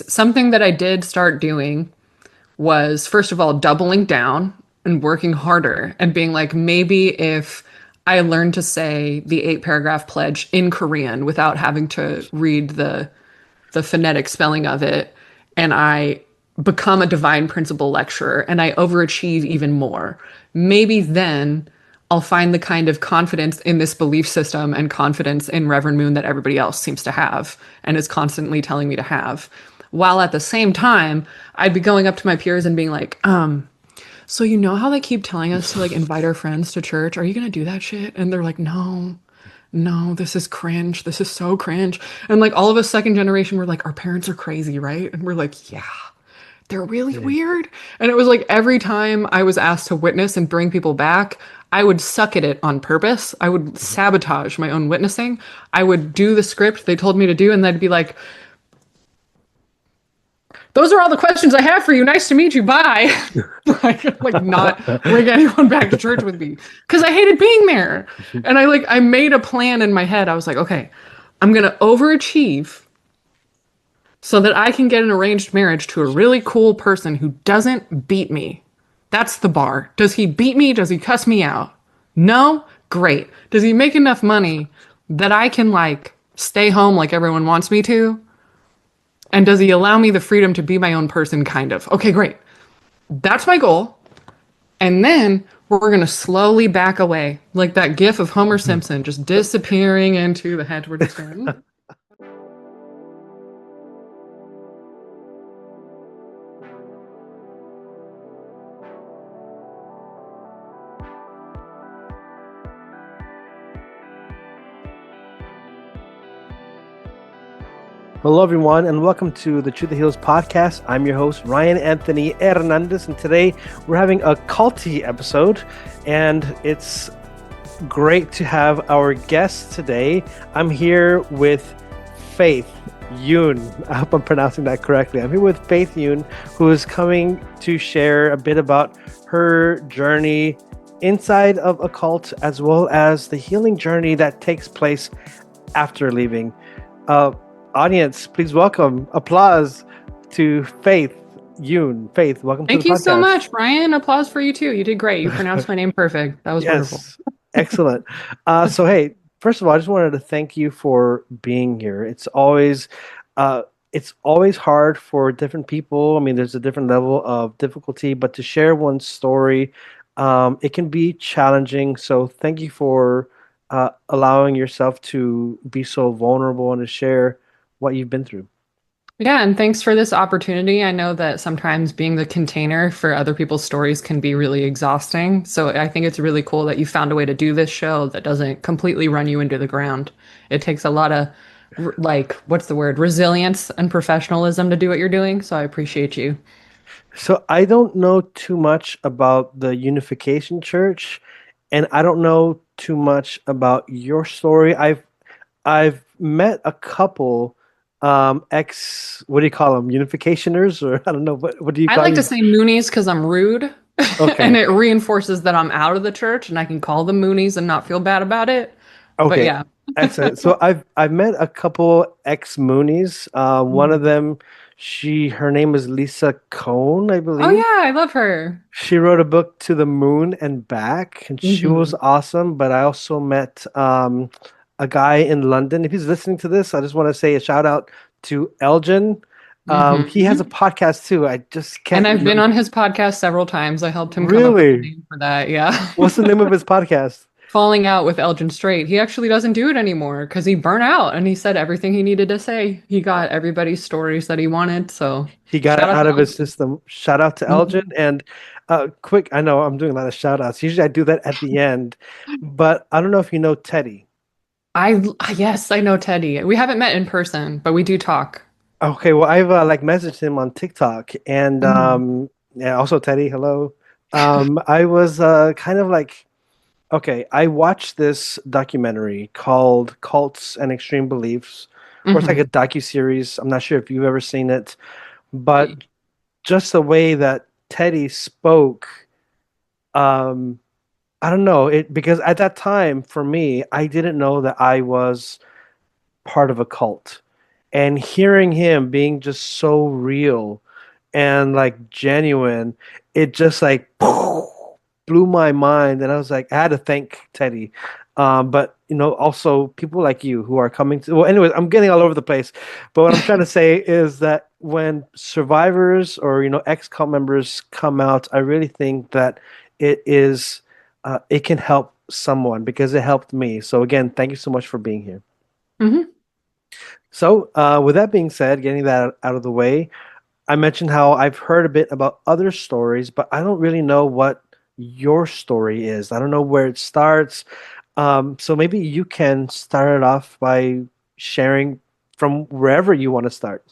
is something that I did start doing was, first of all, doubling down and working harder and being like, maybe if I learned to say the 8 paragraph pledge in Korean without having to read the phonetic spelling of it, and I become a divine principle lecturer and I overachieve even more, maybe then I'll find the kind of confidence in this belief system and confidence in Reverend Moon that everybody else seems to have and is constantly telling me to have. While at the same time, I'd be going up to my peers and being like, so you know how they keep telling us to like invite our friends to church? Are you gonna do that shit? And they're like, no, no, this is cringe. This is so cringe. And like all of us second generation, we're like, our parents are crazy, right? And we're like, yeah, they're really Yeah. weird. And it was like every time I was asked to witness and bring people back, I would suck at it on purpose. I would sabotage my own witnessing. I would do the script they told me to do, and they'd be like, those are all the questions I have for you. Nice to meet you. Bye. like not bring anyone back to church with me because I hated being there. And I made a plan in my head. I was like, okay, I'm gonna overachieve so that I can get an arranged marriage to a really cool person who doesn't beat me. That's the bar. Does he beat me? Does he cuss me out? No? Great. Does he make enough money that I can like stay home like everyone wants me to? And does he allow me the freedom to be my own person, kind of? Okay, great. That's my goal. And then we're going to slowly back away, like that gif of Homer Simpson just disappearing into the hedge. We're just going, Hello, everyone, and welcome to the Truth That Heals podcast. I'm your host, Ryan Anthony Hernandez, and today we're having a culty episode, and it's great to have our guest today. I'm here with Faith Yoon. I hope I'm pronouncing that correctly. I'm here with Faith Yoon, who is coming to share a bit about her journey inside of a cult, as well as the healing journey that takes place after leaving. Audience, please welcome applause to Faith Yoon. Faith, welcome to the thank you so podcast. much, Ryan. Applause for you too. You did great. You pronounced my name perfect. That was wonderful. Yes, excellent. So, hey, first of all, I just wanted to thank you for being here. It's always hard for different people. I mean, there's a different level of difficulty, but to share one's story, it can be challenging. So, thank you for allowing yourself to be so vulnerable and to share what you've been through. Yeah, and thanks for this opportunity. I know that sometimes being the container for other people's stories can be really exhausting. So I think it's really cool that you found a way to do this show that doesn't completely run you into the ground. It takes a lot of, like, what's the word, resilience and professionalism to do what you're doing. So I appreciate you. So I don't know too much about the Unification Church, and I don't know too much about your story. I've met a couple ex, what do you call them, unificationers, or I don't know, what do you I call like to you? say Moonies because I'm rude and Okay. it reinforces that I'm out of the church and I can call them Moonies and not feel bad about it. But Okay. yeah. Excellent. So I've met a couple ex Moonies. One of Mhm. them, her name is Lisa Cohn, I Oh believe. yeah, I love her. She wrote a book, To the Moon and Back, and she was Hmm. awesome. But I also met a guy in London. If he's listening to this, I just want to say a shout out to Elgin. He has a Hmm. podcast too. I just And can't I've been remember. on his podcast several times. I helped him come up with a Really? name for that. Yeah. What's the name of his podcast? Falling out with Elgin Strait. He actually doesn't do it anymore because he burnt out and he said everything he needed to say. He got everybody's stories that he wanted. So He got shout it out to out of his Elgin. system. Shout out to Elgin. Mhm. And quick, I know I'm doing a lot of shout outs. Usually I do that at the end, but I don't know if you know Teddy. I, yes, I know Teddy. We haven't met in person, but we do talk. Okay, well, I've like messaged him on TikTok, and Mhm. yeah, also Teddy, hello. I was kind of like, okay, I watched this documentary called Cults and Extreme Beliefs, or it's like a Mhm. docu-series. I'm not sure if you've ever seen it, but just the way that Teddy spoke, um, I don't know, it because at that time for me, I didn't know that I was part of a cult. and hearing him being just so real and like genuine, it just like blew my mind. And I was like, I had to thank Teddy. But also people like you who are coming to, well, anyways, I'm getting all over the place. But what I'm trying to say is that when survivors or, ex-cult members come out, I really think that it can help someone because it helped me. So again, thank you so much for being here. Hmm. So, with that being said, getting that out of the way, I mentioned how I've heard a bit about other stories, but I don't really know what your story is. I don't know where it starts. So maybe you can start it off by sharing from wherever you want to start.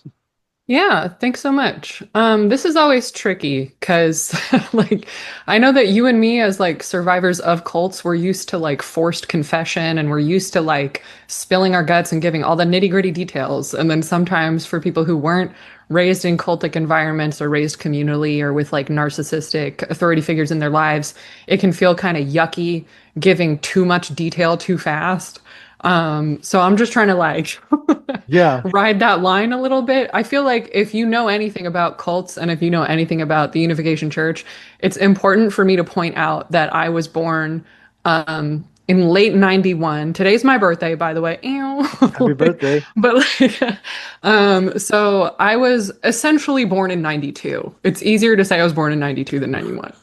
Yeah, thanks so much. This is always tricky because like I know that you and me as like survivors of cults, we're used to like forced confession and we're used to like spilling our guts and giving all the nitty-gritty details. And then sometimes for people who weren't raised in cultic environments or raised communally or with like narcissistic authority figures in their lives, it can feel kind of yucky giving too much detail too fast. So I'm just trying to like Yeah, ride that line a little bit. I feel like if you know anything about cults and if you know anything about the Unification Church, it's important for me to point out that I was born in late 91. Today's my birthday, by the way. Ew. happy birthday. But like so I was essentially born in 92. It's easier to say I was born in 92 than 91.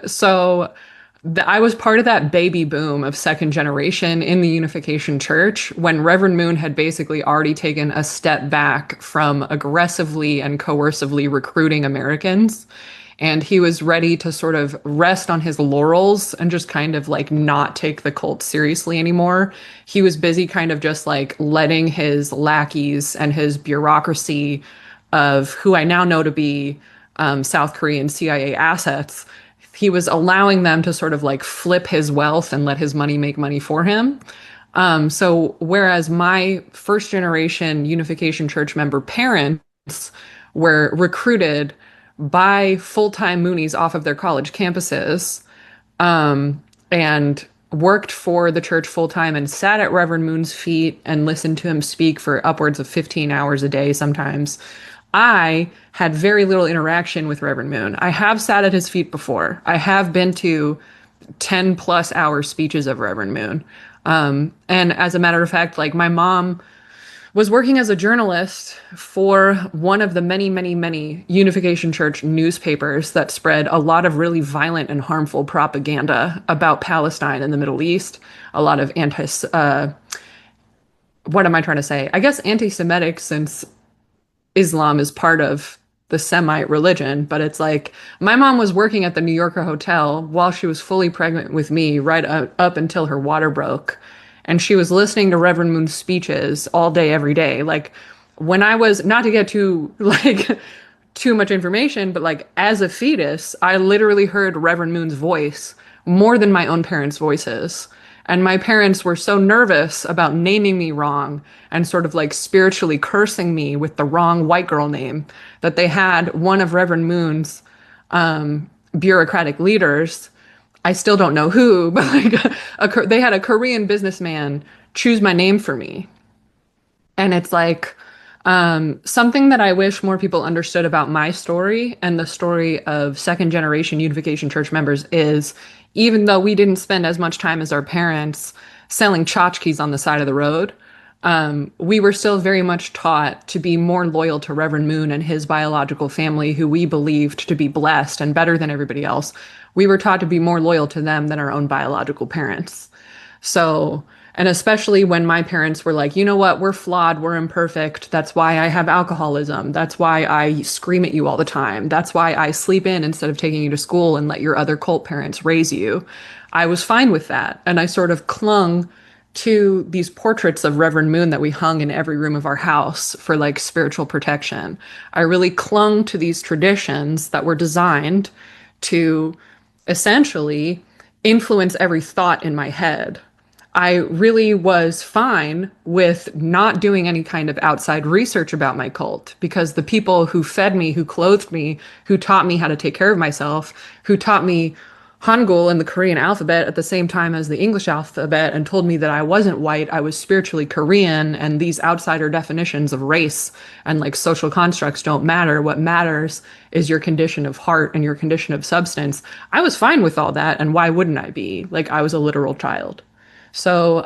So I was part of that baby boom of second generation in the Unification Church when Reverend Moon had basically already taken a step back from aggressively and coercively recruiting Americans. And he was ready to sort of rest on his laurels and just kind of like not take the cult seriously anymore. He was busy kind of just like letting his lackeys and his bureaucracy of who I now know to be South Korean CIA assets, he was allowing them to sort of like flip his wealth and let his money make money for him. So whereas my first generation Unification Church member parents were recruited by full-time Moonies off of their college campuses, and worked for the church full time and sat at Reverend Moon's feet and listened to him speak for upwards of 15 hours a day sometimes. I had very little interaction with Reverend Moon. I have sat at his feet before. I have been to 10 plus hour speeches of Reverend Moon. And as a matter of fact, like my mom was working as a journalist for one of the many, many, many Unification Church newspapers that spread a lot of really violent and harmful propaganda about Palestine and the Middle East. A lot of what am I trying to say? I guess anti-Semitic, since Islam is part of the Semite religion, but it's like my mom was working at the New Yorker hotel while she was fully pregnant with me, right up until her water broke. And she was listening to Reverend Moon's speeches all day, every day. Like when I was, not to get too, like, too much information, but like as a fetus, I literally heard Reverend Moon's voice more than my own parents' voices. And my parents were so nervous about naming me wrong and sort of like spiritually cursing me with the wrong white girl name that they had one of Reverend Moon's bureaucratic leaders. I still don't know who, but like they had a Korean businessman choose my name for me. And it's like something that I wish more people understood about my story and the story of second generation Unification Church members is even though we didn't spend as much time as our parents selling tchotchkes on the side of the road, we were still very much taught to be more loyal to Reverend Moon and his biological family, who we believed to be blessed and better than everybody else. We were taught to be more loyal to them than our own biological parents. So, and especially when my parents were like, you know what, we're flawed, we're imperfect. That's why I have alcoholism. That's why I scream at you all the time. That's why I sleep in instead of taking you to school and let your other cult parents raise you. I was fine with that. And I sort of clung to these portraits of Reverend Moon that we hung in every room of our house for like spiritual protection. I really clung to these traditions that were designed to essentially influence every thought in my head. I really was fine with not doing any kind of outside research about my cult because the people who fed me, who clothed me, who taught me how to take care of myself, who taught me Hangul in the Korean alphabet at the same time as the English alphabet and told me that I wasn't white, I was spiritually Korean, and these outsider definitions of race and like social constructs don't matter. What matters is your condition of heart and your condition of substance. I was fine with all that, and why wouldn't I be? Like, I was a literal child. So,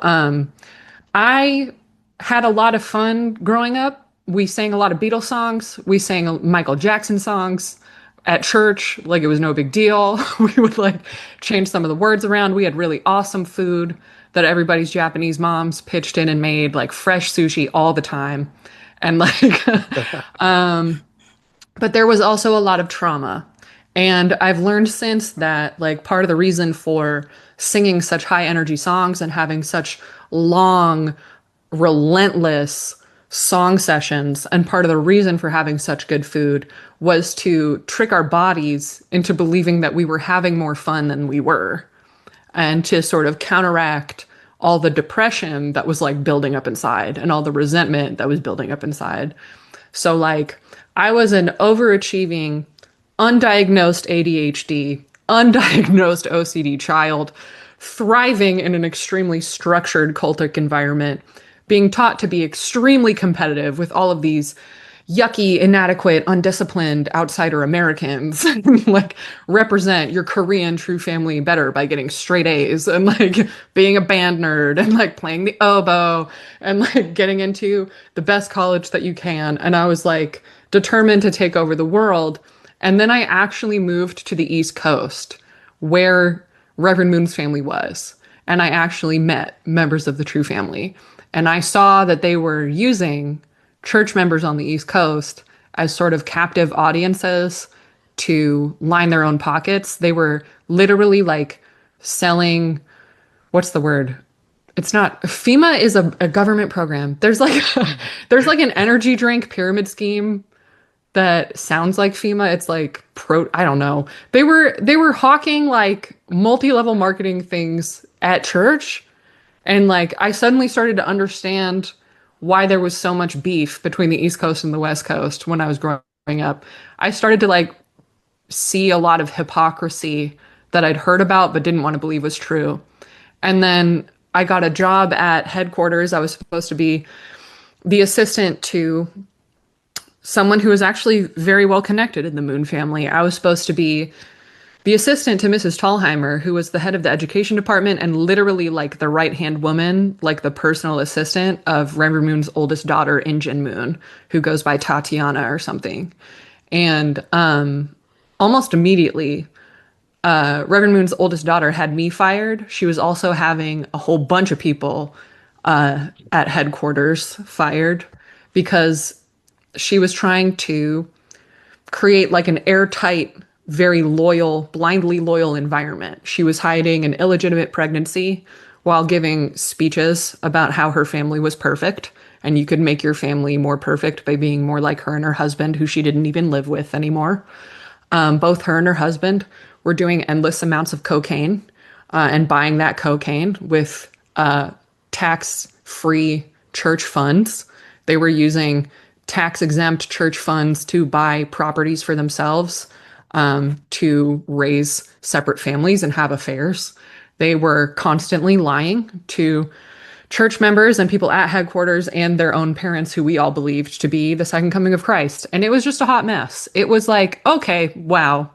I had a lot of fun growing up. We sang a lot of Beatles songs. We sang Michael Jackson songs at church. Like it was no big deal. We would like change some of the words around. We had really awesome food that everybody's Japanese moms pitched in and made, like fresh sushi all the time. And like, but there was also a lot of trauma. And I've learned since that, like, part of the reason for singing such high energy songs and having such long, relentless song sessions, and part of the reason for having such good food was to trick our bodies into believing that we were having more fun than we were, and to sort of counteract all the depression that was like building up inside and all the resentment that was building up inside. So, like, I was an overachieving, undiagnosed ADHD, undiagnosed OCD child, thriving in an extremely structured cultic environment, being taught to be extremely competitive with all of these yucky, inadequate, undisciplined outsider Americans, like represent your Korean true family better by getting straight A's and like being a band nerd and like playing the oboe and like getting into the best college that you can. And I was like determined to take over the world. And then I actually moved to the East Coast where Reverend Moon's family was. And I actually met members of the true family. And I saw that they were using church members on the East Coast as sort of captive audiences to line their own pockets. They were literally like selling, what's the word? It's not FEMA is a government program. There's like there's like an energy drink pyramid scheme that sounds like FEMA. It's like I don't know. They were hawking like multi-level marketing things at church, and like I suddenly started to understand why there was so much beef between the East Coast and the West Coast when I was growing up. I started to like see a lot of hypocrisy that I'd heard about but didn't want to believe was true. And then I got a job at headquarters. I was supposed to be the assistant to someone who was actually very well connected in the Moon family. I was supposed to be the assistant to Mrs. Tallheimer, who was the head of the education department and literally like the right-hand woman, like the personal assistant of Reverend Moon's oldest daughter, Injin Moon, who goes by Tatiana or something. And almost immediately, Reverend Moon's oldest daughter had me fired. She was also having a whole bunch of people at headquarters fired because she was trying to create like an airtight, very loyal, blindly loyal environment. She was hiding an illegitimate pregnancy while giving speeches about how her family was perfect. And you could make your family more perfect by being more like her and her husband, who she didn't even live with anymore. Both her and her husband were doing endless amounts of cocaine and buying that cocaine with tax-free church funds. They were using tax-exempt church funds to buy properties for themselves, to raise separate families and have affairs. They were constantly lying to church members and people at headquarters and their own parents, who we all believed to be the second coming of Christ. And it was just a hot mess. It was like, okay, wow,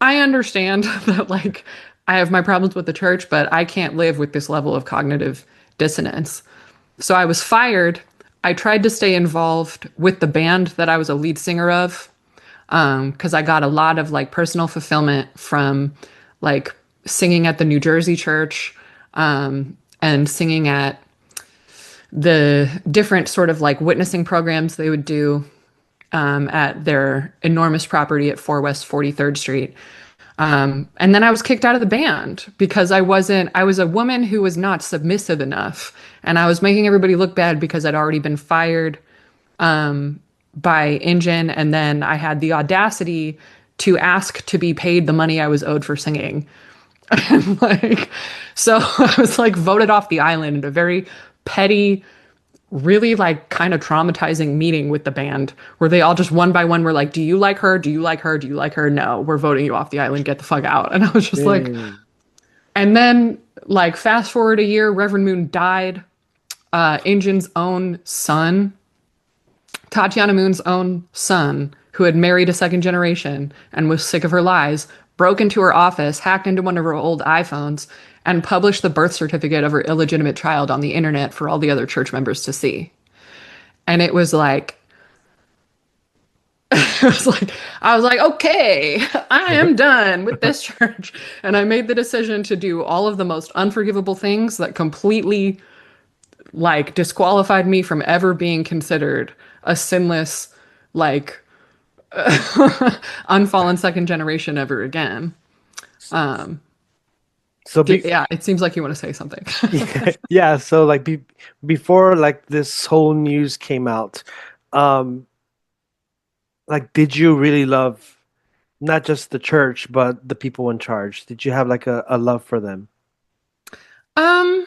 I understand that like I have my problems with the church, but I can't live with this level of cognitive dissonance. So I was fired. I tried to stay involved with the band that I was a lead singer of, because I got a lot of like personal fulfillment from like singing at the New Jersey church, and singing at the different sort of like witnessing programs they would do at their enormous property at 4 West 43rd Street. And then I was kicked out of the band because I was a woman who was not submissive enough. And I was making everybody look bad because I'd already been fired by Injin. And then I had the audacity to ask to be paid the money I was owed for singing. And like, so I was like voted off the island in a very petty, really like kind of traumatizing meeting with the band where they all just one by one were like, "Do you like her? Do you like her? Do you like her? No, we're voting you off the island. Get the fuck out." And I was just like, Dang. and then like fast forward a year, Reverend Moon died. Injun's own son, Tatiana Moon's own son, who had married a second generation and was sick of her lies, broke into her office, hacked into one of her old iPhones, and published the birth certificate of her illegitimate child on the internet for all the other church members to see. And it was like, it was like, I was like, okay, I am done with this church. And I made the decision to do all of the most unforgivable things that completely like disqualified me from ever being considered a sinless, like unfallen second generation ever again. Um, So be yeah, it seems like you want to say something. yeah, yeah, so like before like this whole news came out, um like did you really love not just the church but the people in charge? Did you have like a love for them? um,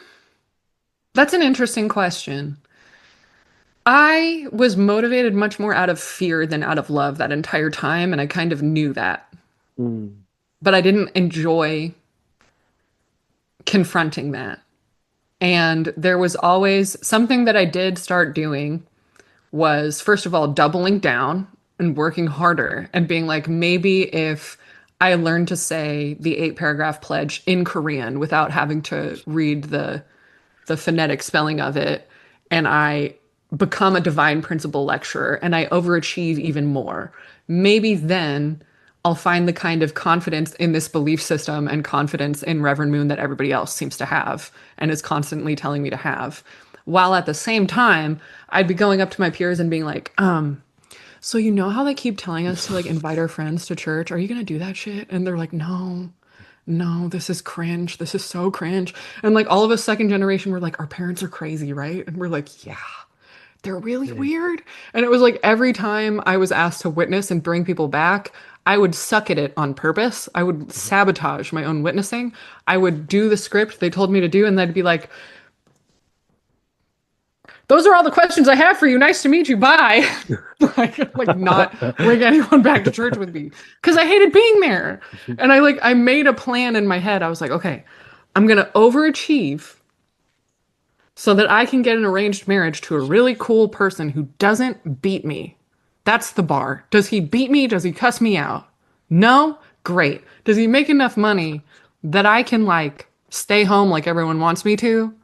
that's an interesting question. I was motivated much more out of fear than out of love that entire time, and I kind of knew that. Mm. But I didn't enjoy confronting that. And there was always something that I did start doing was first of all doubling down and working harder and being like, maybe if I learned to say the 8 paragraph pledge in Korean without having to read the phonetic spelling of it, and I become a divine principle lecturer and I overachieve even more, maybe then I'll find the kind of confidence in this belief system and confidence in Reverend Moon that everybody else seems to have and is constantly telling me to have. While at the same time, I'd be going up to my peers and being like, so you know how they keep telling us to like invite our friends to church? Are you gonna do that shit? And they're like, no, no, this is cringe. This is so cringe. And like all of us second generation were like, our parents are crazy, right? And we're like, yeah, they're really Yeah. weird. And it was like every time I was asked to witness and bring people back, I would suck at it on purpose. I would sabotage my own witnessing. I would do the script they told me to do, and they'd be like, those are all the questions I have for you. Nice to meet you. Bye. like not bring anyone back to church with me because I hated being there. And I made a plan in my head. I was like, okay, I'm gonna overachieve so that I can get an arranged marriage to a really cool person who doesn't beat me. That's the bar. Does he beat me? Does he cuss me out? No? Great. Does he make enough money that I can like stay home like everyone wants me to?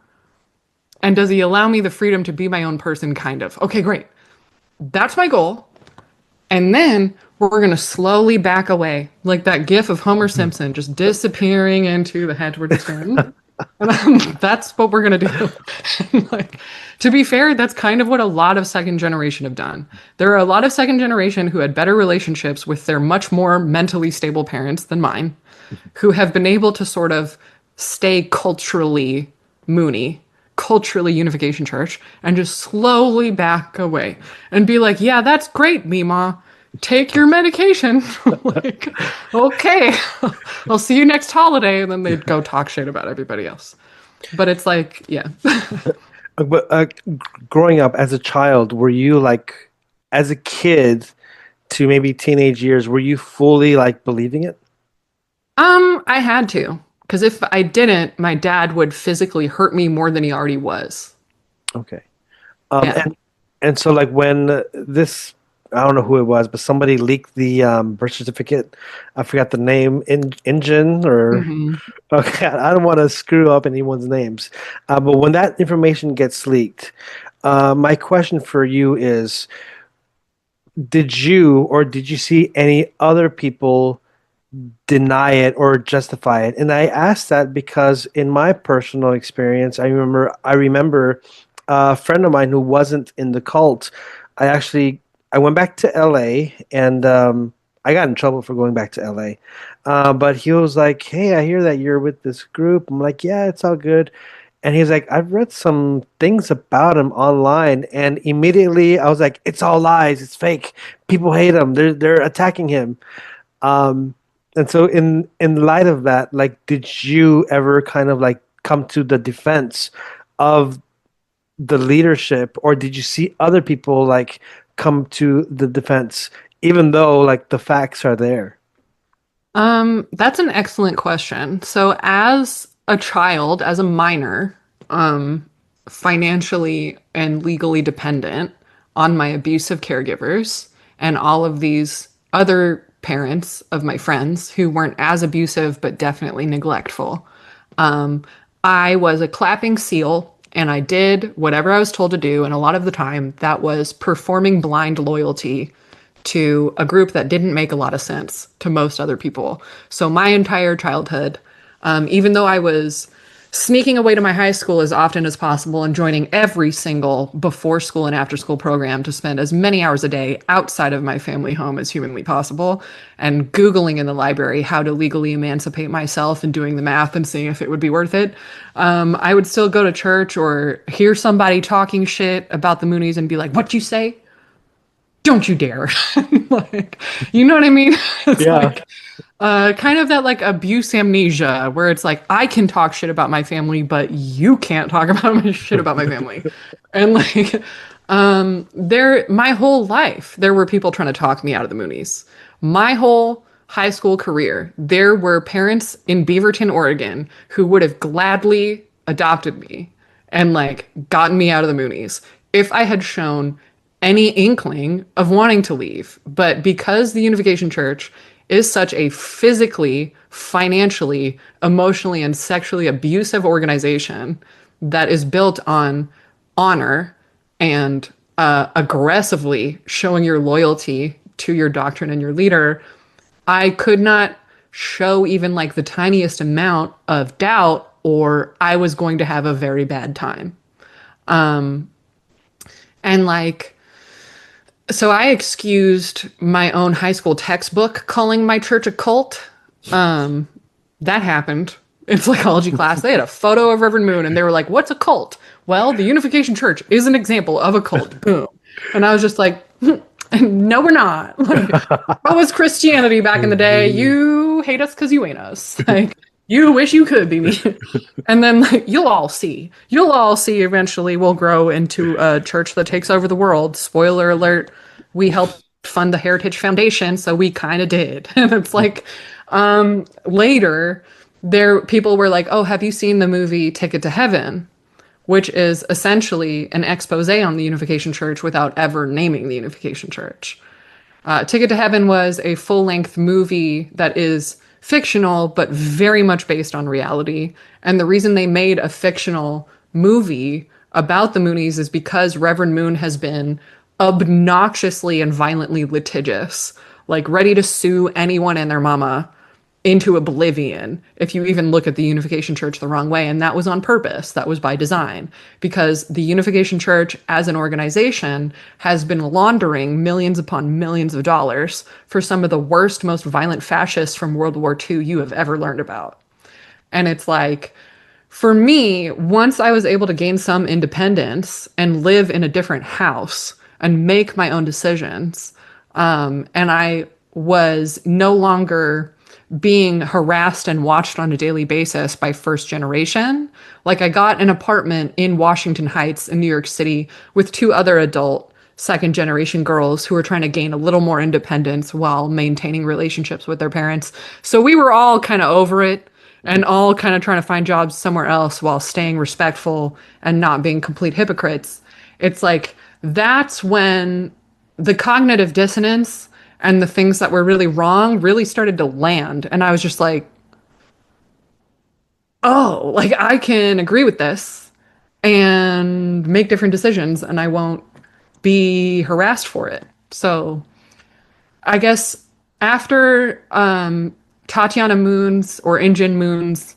And does he allow me the freedom to be my own person, kind of? Okay, great. That's my goal. And then we're going to slowly back away, like that gif of Homer Simpson just disappearing into the hedge. We're just going, and that's what we're going to do. Like, to be fair, that's kind of what a lot of second generation have done. There are a lot of second generation who had better relationships with their much more mentally stable parents than mine, who have been able to sort of stay culturally Mooney, culturally Unification Church, and just slowly back away and be like, yeah, that's great, Mima. Take your medication. Like, okay, I'll see you next holiday. And then they'd go talk shit about everybody else. But it's like, yeah. But growing up as a child, were you like, as a kid to maybe teenage years, were you fully like believing it? I had to. Because if I didn't, my dad would physically hurt me more than he already was. Okay. Yeah. And so like when this, I don't know who it was, but somebody leaked the birth certificate. I forgot the name, Injun or Hmm. okay, I don't want to screw up anyone's names. But when that information gets leaked, my question for you is, did you see any other people deny it or justify it? And I ask that because in my personal experience, I remember a friend of mine who wasn't in the cult. I went back to LA and I got in trouble for going back to LA. But he was like, "Hey, I hear that you're with this group." I'm like, "Yeah, it's all good." And he's like, "I've read some things about him online," and immediately I was like, "It's all lies. It's fake. People hate him. They're attacking him." Um, and so in light of that, like, did you ever kind of like come to the defense of the leadership, or did you see other people like come to the defense, even though like the facts are there? That's an excellent question. So as a child, as a minor, um, financially and legally dependent on my abusive caregivers and all of these other parents of my friends who weren't as abusive but definitely neglectful. Um, I was a clapping seal and I did whatever I was told to do. And a lot of the time, that was performing blind loyalty to a group that didn't make a lot of sense to most other people. So my entire childhood, even though I was sneaking away to my high school as often as possible and joining every single before school and after school program to spend as many hours a day outside of my family home as humanly possible, and Googling in the library how to legally emancipate myself and doing the math and seeing if it would be worth it, I would still go to church or hear somebody talking shit about the Moonies and be like, "What you say? Don't you dare." Like, you know what I mean? It's Yeah. like kind of that like abuse amnesia where it's like I can talk shit about my family, but you can't talk about my shit about my family. And like there my whole life there were people trying to talk me out of the Moonies. My whole high school career, there were parents in Beaverton, Oregon who would have gladly adopted me and like gotten me out of the Moonies if I had shown any inkling of wanting to leave. But because the Unification Church is such a physically, financially, emotionally, and sexually abusive organization that is built on honor and aggressively showing your loyalty to your doctrine and your leader, I could not show even like the tiniest amount of doubt, or I was going to have a very bad time. And like, so I excused my own high school textbook calling my church a cult. That happened in psychology class. They had a photo of Reverend Moon and they were like, "What's a cult?" Well, the Unification Church is an example of a cult. Boom. And I was just like, no, we're not. Like, what was Christianity back in the day? You hate us because you ain't us. Like, you wish you could be me. And then like, you'll all see. You'll all see eventually we'll grow into a church that takes over the world. Spoiler alert, we helped fund the Heritage Foundation, so we kind of did. And it's like later there people were like, "Oh, have you seen the movie Ticket to Heaven?" Which is essentially an expose on the Unification Church without ever naming the Unification Church. Ticket to Heaven was a full length movie that is fictional, but very much based on reality. And the reason they made a fictional movie about the Moonies is because Reverend Moon has been obnoxiously and violently litigious, like ready to sue anyone and their mama into oblivion if you even look at the Unification Church the wrong way. And that was on purpose. That was by design, because the Unification Church as an organization has been laundering millions upon millions of dollars for some of the worst, most violent fascists from World War II you have ever learned about. And it's like, for me, once I was able to gain some independence and live in a different house and make my own decisions, and I was no longer being harassed and watched on a daily basis by first generation. Like I got an apartment in Washington Heights in New York City with two other adult second generation girls who were trying to gain a little more independence while maintaining relationships with their parents. So we were all kind of over it and all kind of trying to find jobs somewhere else while staying respectful and not being complete hypocrites. It's like that's when the cognitive dissonance and the things that were really wrong really started to land. And I was just like, oh, like I can agree with this and make different decisions and I won't be harassed for it. So I guess after Tatiana Moon's or Injin Moon's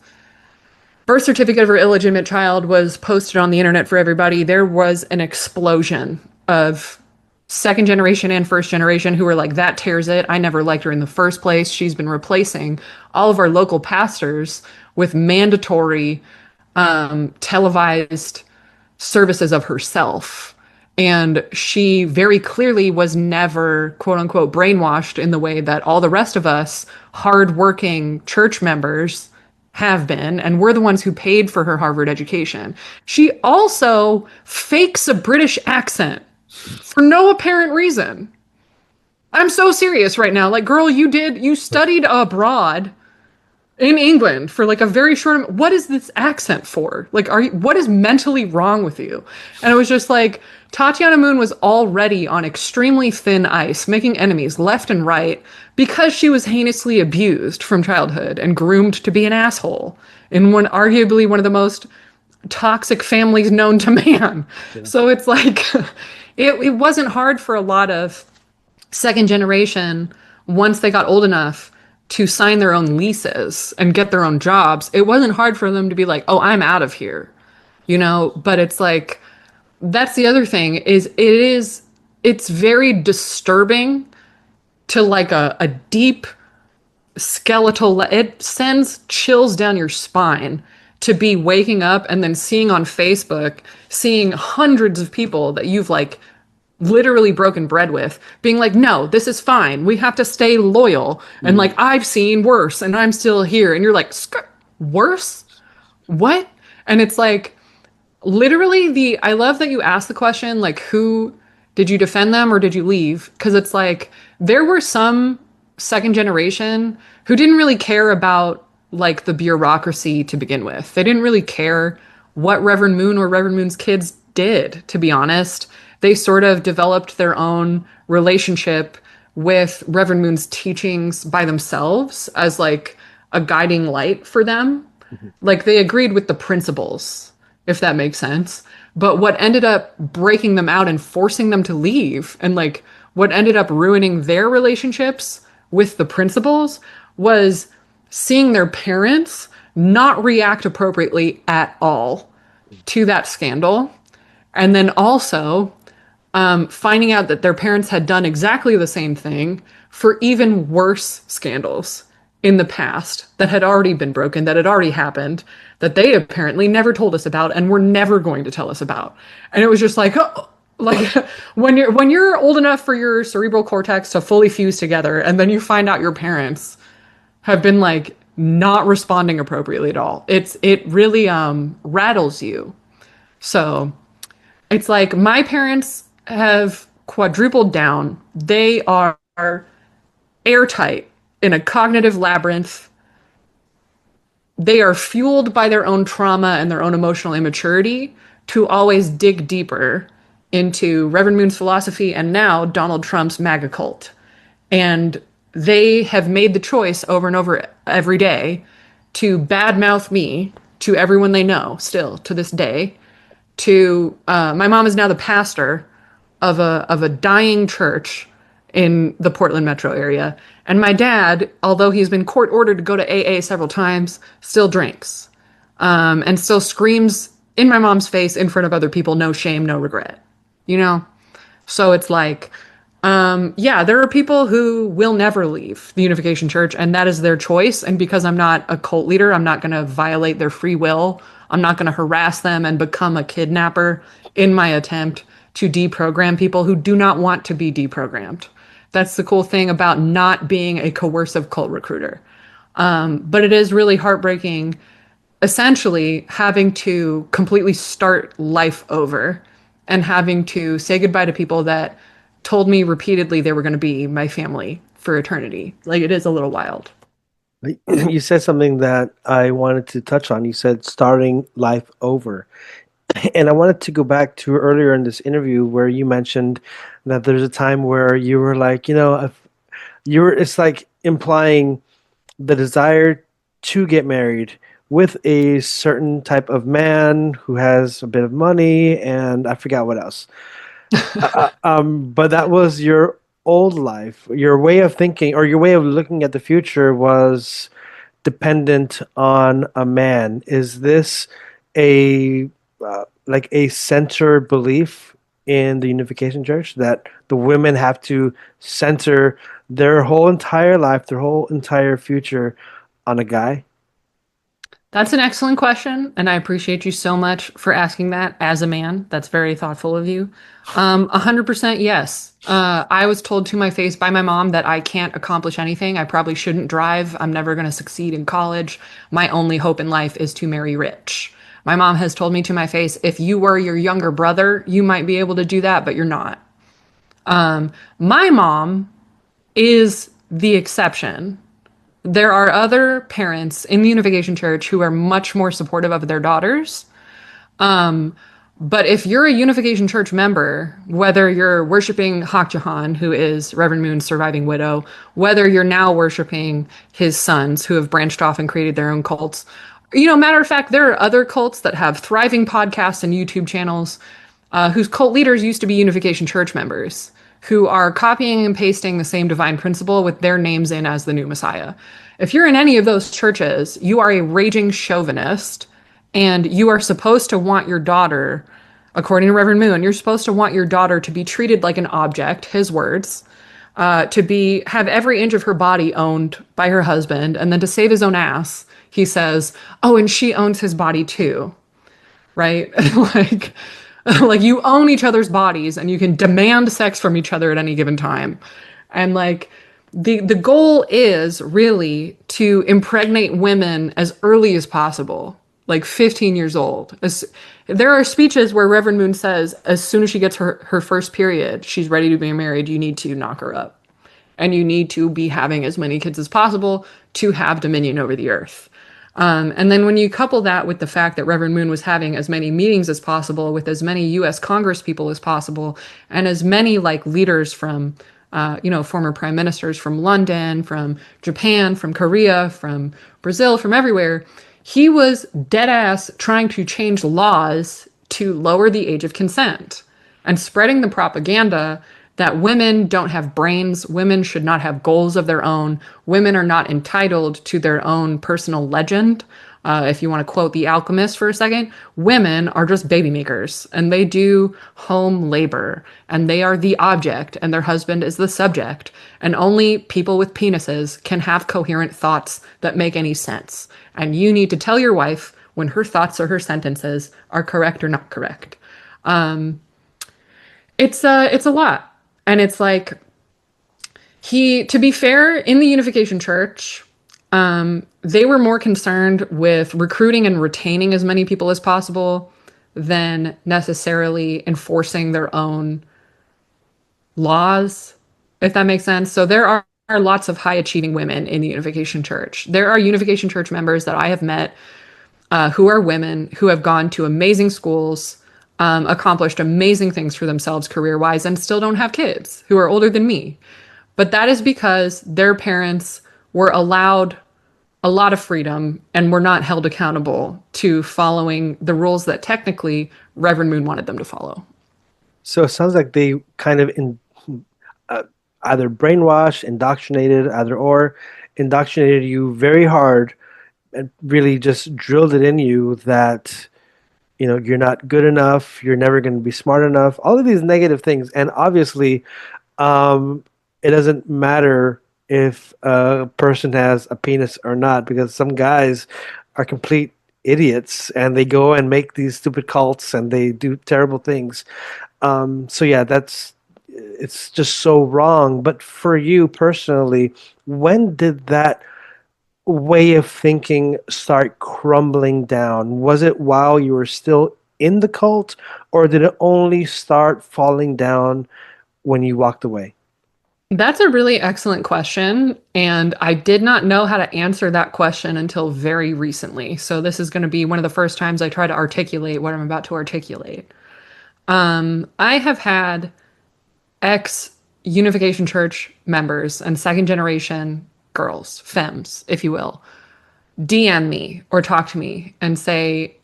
birth certificate of her illegitimate child was posted on the internet for everybody, there was an explosion of second generation and first generation who were like, "That tears it. I never liked her in the first place. She's been replacing all of our local pastors with mandatory televised services of herself." And she very clearly was never, quote unquote, brainwashed in the way that all the rest of us hardworking church members have been, and we're the ones who paid for her Harvard education. She also fakes a British accent for no apparent reason. I'm so serious right now. Like, girl, you studied abroad in England for like a very short. What is this accent for? Like, what is mentally wrong with you? And it was just like Tatiana Moon was already on extremely thin ice, making enemies left and right because she was heinously abused from childhood and groomed to be an asshole in arguably one of the most toxic families known to man. Yeah. So it's like it wasn't hard for a lot of second generation, once they got old enough to sign their own leases and get their own jobs, it wasn't hard for them to be like, oh, I'm out of here, you know? But it's like, that's the other thing it's very disturbing to like a deep skeletal, it sends chills down your spine to be waking up and then seeing on Facebook, seeing hundreds of people that you've like literally broken bread with being like, no, this is fine, we have to stay loyal, and Mm. like, I've seen worse and I'm still here, and you're like, worse, what? And it's like, literally, the I love that you asked the question, like, who did you defend, them or did you leave? Because it's like there were some second generation who didn't really care about like the bureaucracy to begin with. They didn't really care what Reverend Moon or Reverend Moon's kids did, to be honest. They sort of developed their own relationship with Reverend Moon's teachings by themselves as like a guiding light for them. Mhm. Like, they agreed with the principles, if that makes sense. But what ended up breaking them out and forcing them to leave, and like what ended up ruining their relationships with the principals, was seeing their parents not react appropriately at all to that scandal. And then also finding out that their parents had done exactly the same thing for even worse scandals in the past that had already been broken, that had already happened, that they apparently never told us about and were never going to tell us about. And it was just like, oh, like when you're old enough for your cerebral cortex to fully fuse together, and then you find out your parents have been like not responding appropriately at all. It really rattles you. So it's like my parents have quadrupled down. They are airtight in a cognitive labyrinth. They are fueled by their own trauma and their own emotional immaturity to always dig deeper into Reverend Moon's philosophy and now Donald Trump's MAGA cult. And they have made the choice over and over every day to badmouth me to everyone they know, still to this day. To my mom is now the pastor of a dying church in the Portland metro area, and my dad, although he's been court ordered to go to AA several times, still drinks, and still screams in my mom's face in front of other people, no shame, no regret, you know. So it's like, yeah, there are people who will never leave the Unification Church, and that is their choice. And because I'm not a cult leader, I'm not going to violate their free will. I'm not going to harass them and become a kidnapper in my attempt to deprogram people who do not want to be deprogrammed. That's the cool thing about not being a coercive cult recruiter. But it is really heartbreaking, essentially, having to completely start life over and having to say goodbye to people that told me repeatedly they were going to be my family for eternity. Like, it is a little wild. You said something that I wanted to touch on. You said starting life over. And I wanted to go back to earlier in this interview where you mentioned that there's a time where you were like, if it's like implying the desire to get married with a certain type of man who has a bit of money, and I forgot what else. But that was your old life. Your way of thinking or your way of looking at the future was dependent on a man. Is this a like a centered belief in the Unification Church that the women have to center their whole entire life, their whole entire future on a guy? That's an excellent question, and I appreciate you so much for asking that as a man. That's very thoughtful of you. 100% yes. I was told to my face by my mom that I can't accomplish anything. I probably shouldn't drive. I'm never going to succeed in college. My only hope in life is to marry rich. My mom has told me to my face, if you were your younger brother, you might be able to do that, but you're not. My mom is the exception. There are other parents in the Unification Church who are much more supportive of their daughters. But if you're a Unification Church member, whether you're worshiping Hak Jahan, who is Reverend Moon's surviving widow, whether you're now worshiping his sons who have branched off and created their own cults, matter of fact, there are other cults that have thriving podcasts and YouTube channels whose cult leaders used to be Unification Church members who are copying and pasting the same divine principle with their names in as the new Messiah. If you're in any of those churches, you are a raging chauvinist and you are supposed to want your daughter, according to Reverend Moon, you're supposed to want your daughter to be treated like an object, his words, to have every inch of her body owned by her husband, and then to save his own ass, he says, "Oh, and she owns his body too." Right? like like you own each other's bodies and you can demand sex from each other at any given time. And like the goal is really to impregnate women as early as possible, like 15 years old. There are speeches where Reverend Moon says as soon as she gets her first period, she's ready to be married, you need to knock her up. And you need to be having as many kids as possible to have dominion over the earth. And then when you couple that with the fact that Reverend Moon was having as many meetings as possible with as many U.S. Congress people as possible, and as many like leaders from, former prime ministers from London, from Japan, from Korea, from Brazil, from everywhere, he was dead ass trying to change laws to lower the age of consent and spreading the propaganda that women don't have brains, women should not have goals of their own, women are not entitled to their own personal legend. If you want to quote The Alchemist for a second, women are just baby makers and they do home labor and they are the object and their husband is the subject. And only people with penises can have coherent thoughts that make any sense. And you need to tell your wife when her thoughts or her sentences are correct or not correct. It's a lot. And it's like to be fair, in the Unification Church, they were more concerned with recruiting and retaining as many people as possible than necessarily enforcing their own laws, if that makes sense. So there are lots of high achieving women in the Unification Church. There are Unification Church members that I have met who are women who have gone to amazing schools, accomplished amazing things for themselves career wise, and still don't have kids who are older than me. But that is because their parents were allowed a lot of freedom and were not held accountable to following the rules that technically Reverend Moon wanted them to follow. So it sounds like they kind of either brainwashed, indoctrinated, either or indoctrinated you very hard and really just drilled it in you that you're not good enough, you're never going to be smart enough, all of these negative things. And obviously, it doesn't matter if a person has a penis or not, because some guys are complete idiots and they go and make these stupid cults and they do terrible things. So yeah, it's just so wrong. But for you personally, when did that way of thinking start crumbling down? Was it while you were still in the cult, or did it only start falling down when you walked away? That's a really excellent question. And I did not know how to answer that question until very recently. So this is going to be one of the first times I try to articulate what I'm about to articulate. I have had ex Unification Church members and second generation girls, femmes, if you will, DM me or talk to me and say,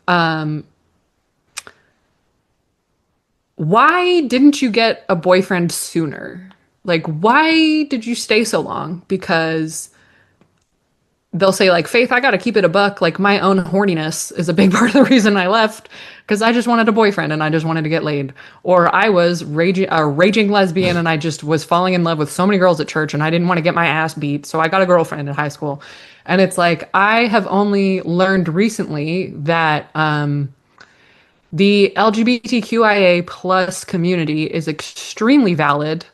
why didn't you get a boyfriend sooner? Like, why did you stay so long? Because they'll say like, Faith, I got to keep it a buck. Like my own horniness is a big part of the reason I left because I just wanted a boyfriend and I just wanted to get laid. Or I was a raging lesbian and I just was falling in love with so many girls at church and I didn't want to get my ass beat. So I got a girlfriend in high school. And it's like, I have only learned recently that the LGBTQIA plus community is extremely valid.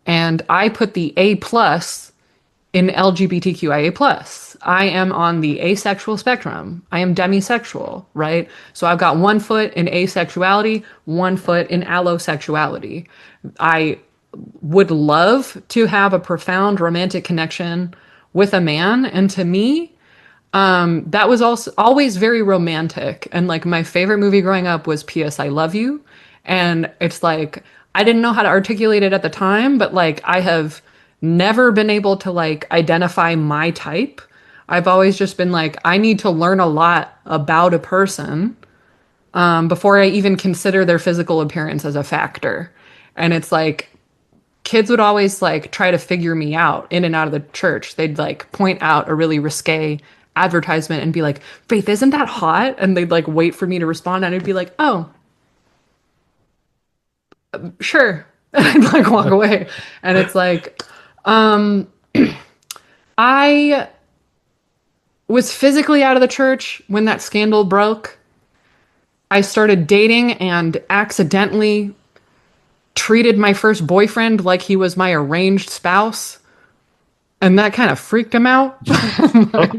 And I put the A plus in LGBTQIA plus. I am on the asexual spectrum. I am demisexual, right? So I've got 1 foot in asexuality, 1 foot in allosexuality. I would love to have a profound romantic connection with a man, and to me, that was also always very romantic. And like my favorite movie growing up was P.S. I Love You. And it's like, I didn't know how to articulate it at the time, but like I have never been able to like identify my type. I've always just been like, I need to learn a lot about a person before I even consider their physical appearance as a factor. And it's like, kids would always like try to figure me out in and out of the church. They'd like point out a really risque advertisement and be like, Faith, isn't that hot? And they'd like wait for me to respond and I'd be like, oh, sure. And I'd like walk away. And it's like, I was physically out of the church when that scandal broke. I started dating and accidentally treated my first boyfriend like he was my arranged spouse. And that kind of freaked him out. Like,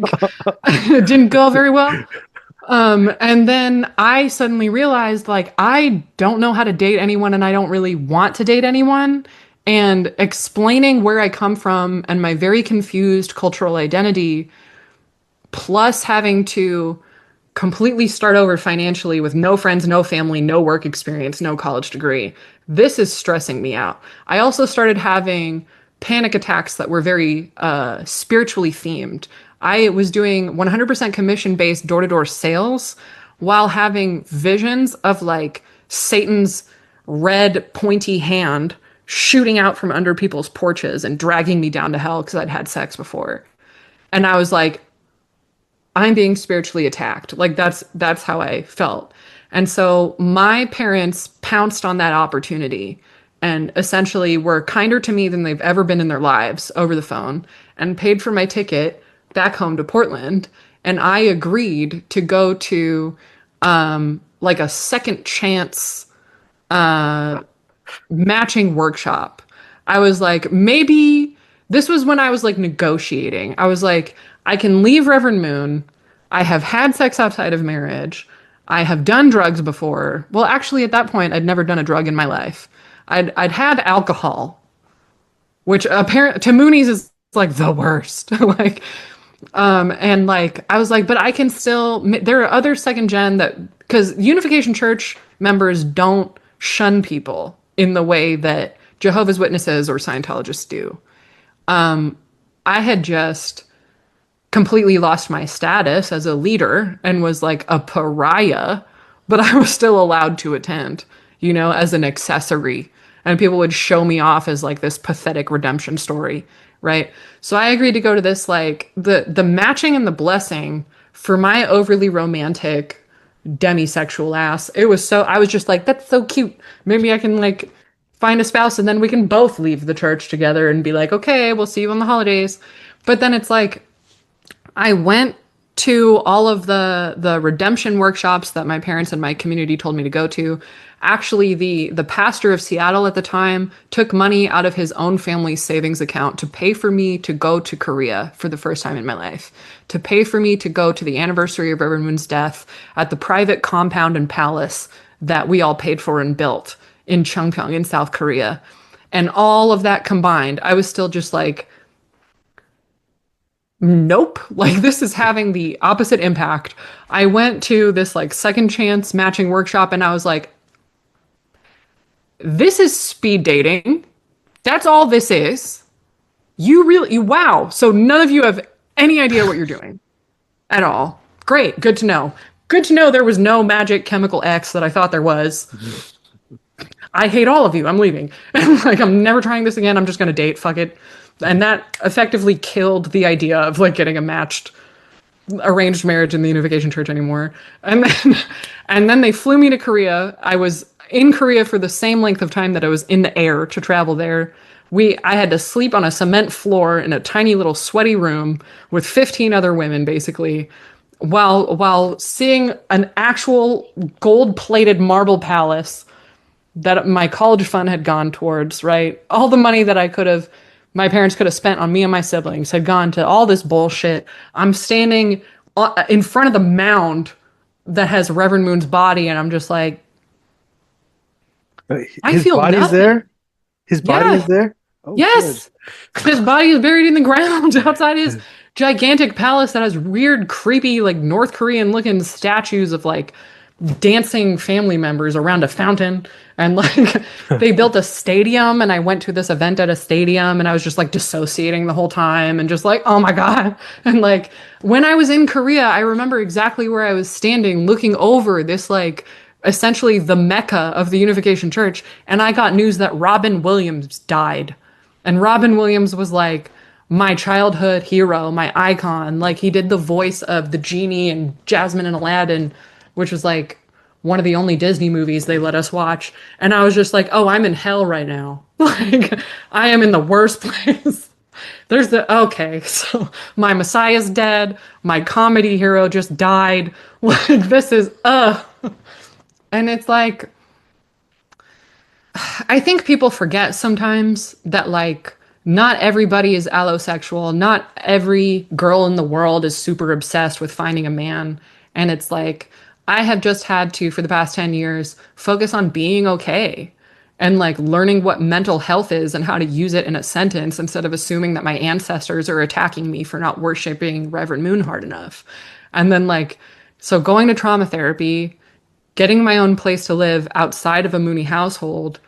it didn't go very well. And then I suddenly realized like I don't know how to date anyone and I don't really want to date anyone. And explaining where I come from and my very confused cultural identity, plus having to completely start over financially with no friends, no family, no work experience, no college degree. This is stressing me out. I also started having panic attacks that were very spiritually themed. I was doing 100% commission-based door-to-door sales while having visions of like Satan's red pointy hand shooting out from under people's porches and dragging me down to hell because I'd had sex before. And I was like, I'm being spiritually attacked. Like that's how I felt. And so my parents pounced on that opportunity and essentially were kinder to me than they've ever been in their lives over the phone and paid for my ticket back home to Portland. And I agreed to go to like a second chance matching workshop. I was like, maybe this was when I was like negotiating. I was like, I can leave Reverend Moon. I have had sex outside of marriage. I have done drugs before. Well, actually, at that point, I'd never done a drug in my life. I'd had alcohol, which apparently to Moonies is like the worst. Like, and like I was like, but I can still. There are other second gen that because Unification Church members don't shun people in the way that Jehovah's Witnesses or Scientologists do. I had just completely lost my status as a leader and was like a pariah, but I was still allowed to attend, you know, as an accessory. And people would show me off as like this pathetic redemption story, right? So I agreed to go to this like the matching and the blessing for my overly romantic demisexual ass. It was so I was just like, that's so cute. Maybe I can like find a spouse and then we can both leave the church together and be like, okay, we'll see you on the holidays. But then it's like I went to all of the redemption workshops that my parents and my community told me to go to. Actually, the pastor of Seattle at the time took money out of his own family's savings account to pay for me to go to Korea for the first time in my life, to pay for me to go to the anniversary of Reverend Moon's death at the private compound and palace that we all paid for and built in Chungcheong in South Korea. And all of that combined, I was still just like, nope, like this is having the opposite impact. I went to this like second chance matching workshop and I was like, this is speed dating. That's all this is. Wow. So none of you have any idea what you're doing at all. Great. Good to know. Good to know there was no magic chemical X that I thought there was. I hate all of you. I'm leaving. Like, I'm never trying this again. I'm just going to date. Fuck it. And that effectively killed the idea of like getting a matched arranged marriage in the Unification Church anymore. And then and then they flew me to Korea. I was in Korea for the same length of time that I was in the air to travel there. I had to sleep on a cement floor in a tiny little sweaty room with 15 other women basically while seeing an actual gold-plated marble palace that my college fund had gone towards, right? All the money that my parents could have spent on me and my siblings had gone to all this bullshit. I'm standing in front of the mound that has Reverend Moon's body, and I'm just like, I His feel body's nothing. there. His body is Yeah, there. Oh, good. yes. His body is buried in the ground outside his gigantic palace that has weird, creepy, like North Korean looking statues of like dancing family members around a fountain. And like they built a stadium, and I went to this event at a stadium, and I was just like dissociating the whole time and just like, oh my God. And like when I was in Korea, I remember exactly where I was standing looking over this like essentially the Mecca of the Unification Church, and I got news that Robin Williams died. And Robin Williams was like my childhood hero, my icon. Like he did the voice of the genie and Jasmine and Aladdin, which was like one of the only Disney movies they let us watch. And I was just like, oh, I'm in hell right now. Like I am in the worst place. Okay, so my Messiah's dead. My comedy hero just died. Like this is and it's like I think people forget sometimes that like not everybody is allosexual. Not every girl in the world is super obsessed with finding a man. And it's like I have just had to for the past 10 years focus on being okay and like learning what mental health is and how to use it in a sentence instead of assuming that my ancestors are attacking me for not worshiping Reverend Moon hard enough. And then like so going to trauma therapy, getting my own place to live outside of a Mooney household,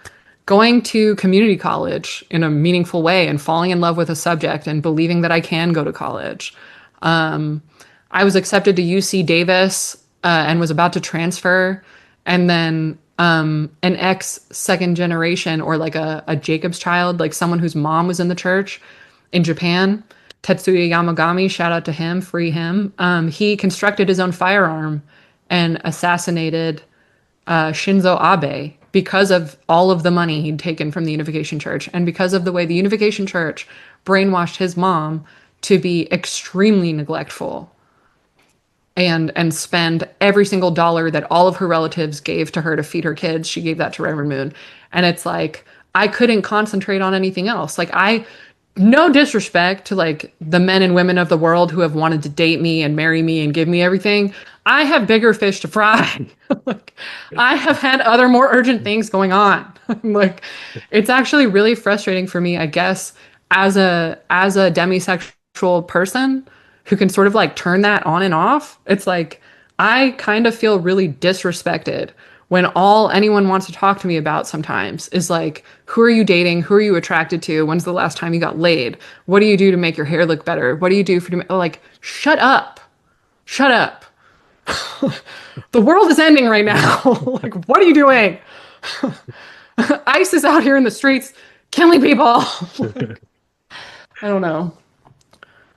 going to community college in a meaningful way and falling in love with a subject and believing that I can go to college. I was accepted to UC Davis and was about to transfer. And then an ex second generation or like a Jacob's child, like someone whose mom was in the church in Japan, Tetsuya Yamagami, shout out to him, free him. He constructed his own firearm and assassinated Shinzo Abe because of all of the money he'd taken from the Unification Church and because of the way the Unification Church brainwashed his mom to be extremely neglectful and spend every single dollar that all of her relatives gave to her to feed her kids. She gave that to Reverend Moon. And it's like I couldn't concentrate on anything else. Like no disrespect to like the men and women of the world who have wanted to date me and marry me and give me everything. I have bigger fish to fry. Like I have had other more urgent things going on. Like it's actually really frustrating for me, I guess, as a demisexual person who can sort of like turn that on and off. It's like I kind of feel really disrespected when all anyone wants to talk to me about sometimes is like, who are you dating? Who are you attracted to? When's the last time you got laid? What do you do to make your hair look better? What do you do like, shut up. Shut up. The world is ending right now. Like, what are you doing? ICE is out here in the streets killing people. Like, I don't know.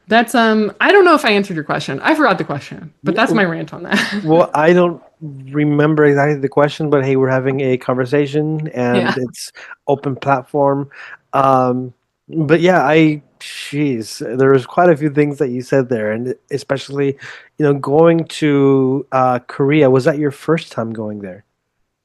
That's I don't know if I answered your question. I forgot the question, but that's my rant on that. Well, I don't remember exactly the question, but hey, we're having a conversation and Yeah. it's open platform. But yeah, jeez, there was quite a few things that you said there, and especially, going to Korea. Was that your first time going there?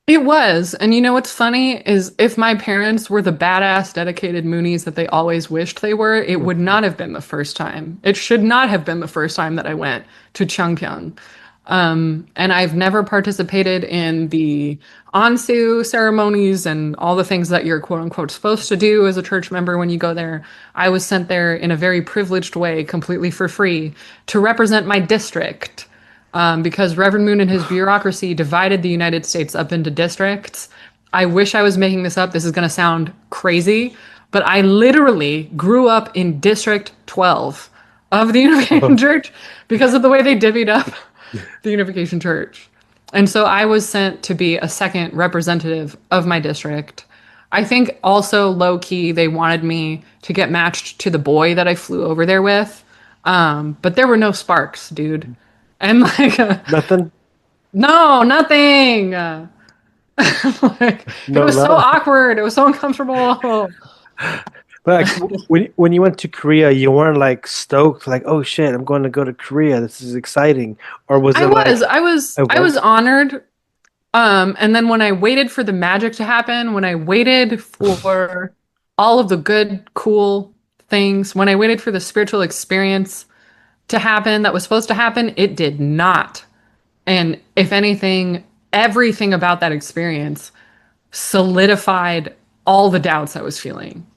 It was. And you know what's funny is if my parents were the badass dedicated Moonies that they always wished they were, it would not have been the first time. It should not have been the first time that I went to Cheongpyeong. And I've never participated in the Ansu ceremonies and all the things that you're quote unquote supposed to do as a church member when you go there. I was sent there in a very privileged way, completely for free, to represent my district. Because Reverend Moon and his bureaucracy divided the United States up into districts. I wish I was making this up. This is going to sound crazy, but I literally grew up in District 12 of the Unification Church because of the way they divvied up the Unification Church. And so I was sent to be a second representative of my district. I think also low key, they wanted me to get matched to the boy that I flew over there with. But there were no sparks, dude. And like, Nothing. no, nothing. Like, it No was so love. awkward. It was so uncomfortable. But like when you went to Korea, you weren't like stoked, like, oh shit, I'm going to go to Korea. This is exciting. Or was I it was, like I was, it I was was? honored. And then when I waited for the magic to happen, when I waited for all of the good, cool things, when I waited for the spiritual experience to happen that was supposed to happen, it did not. And if anything, everything about that experience solidified all the doubts I was feeling.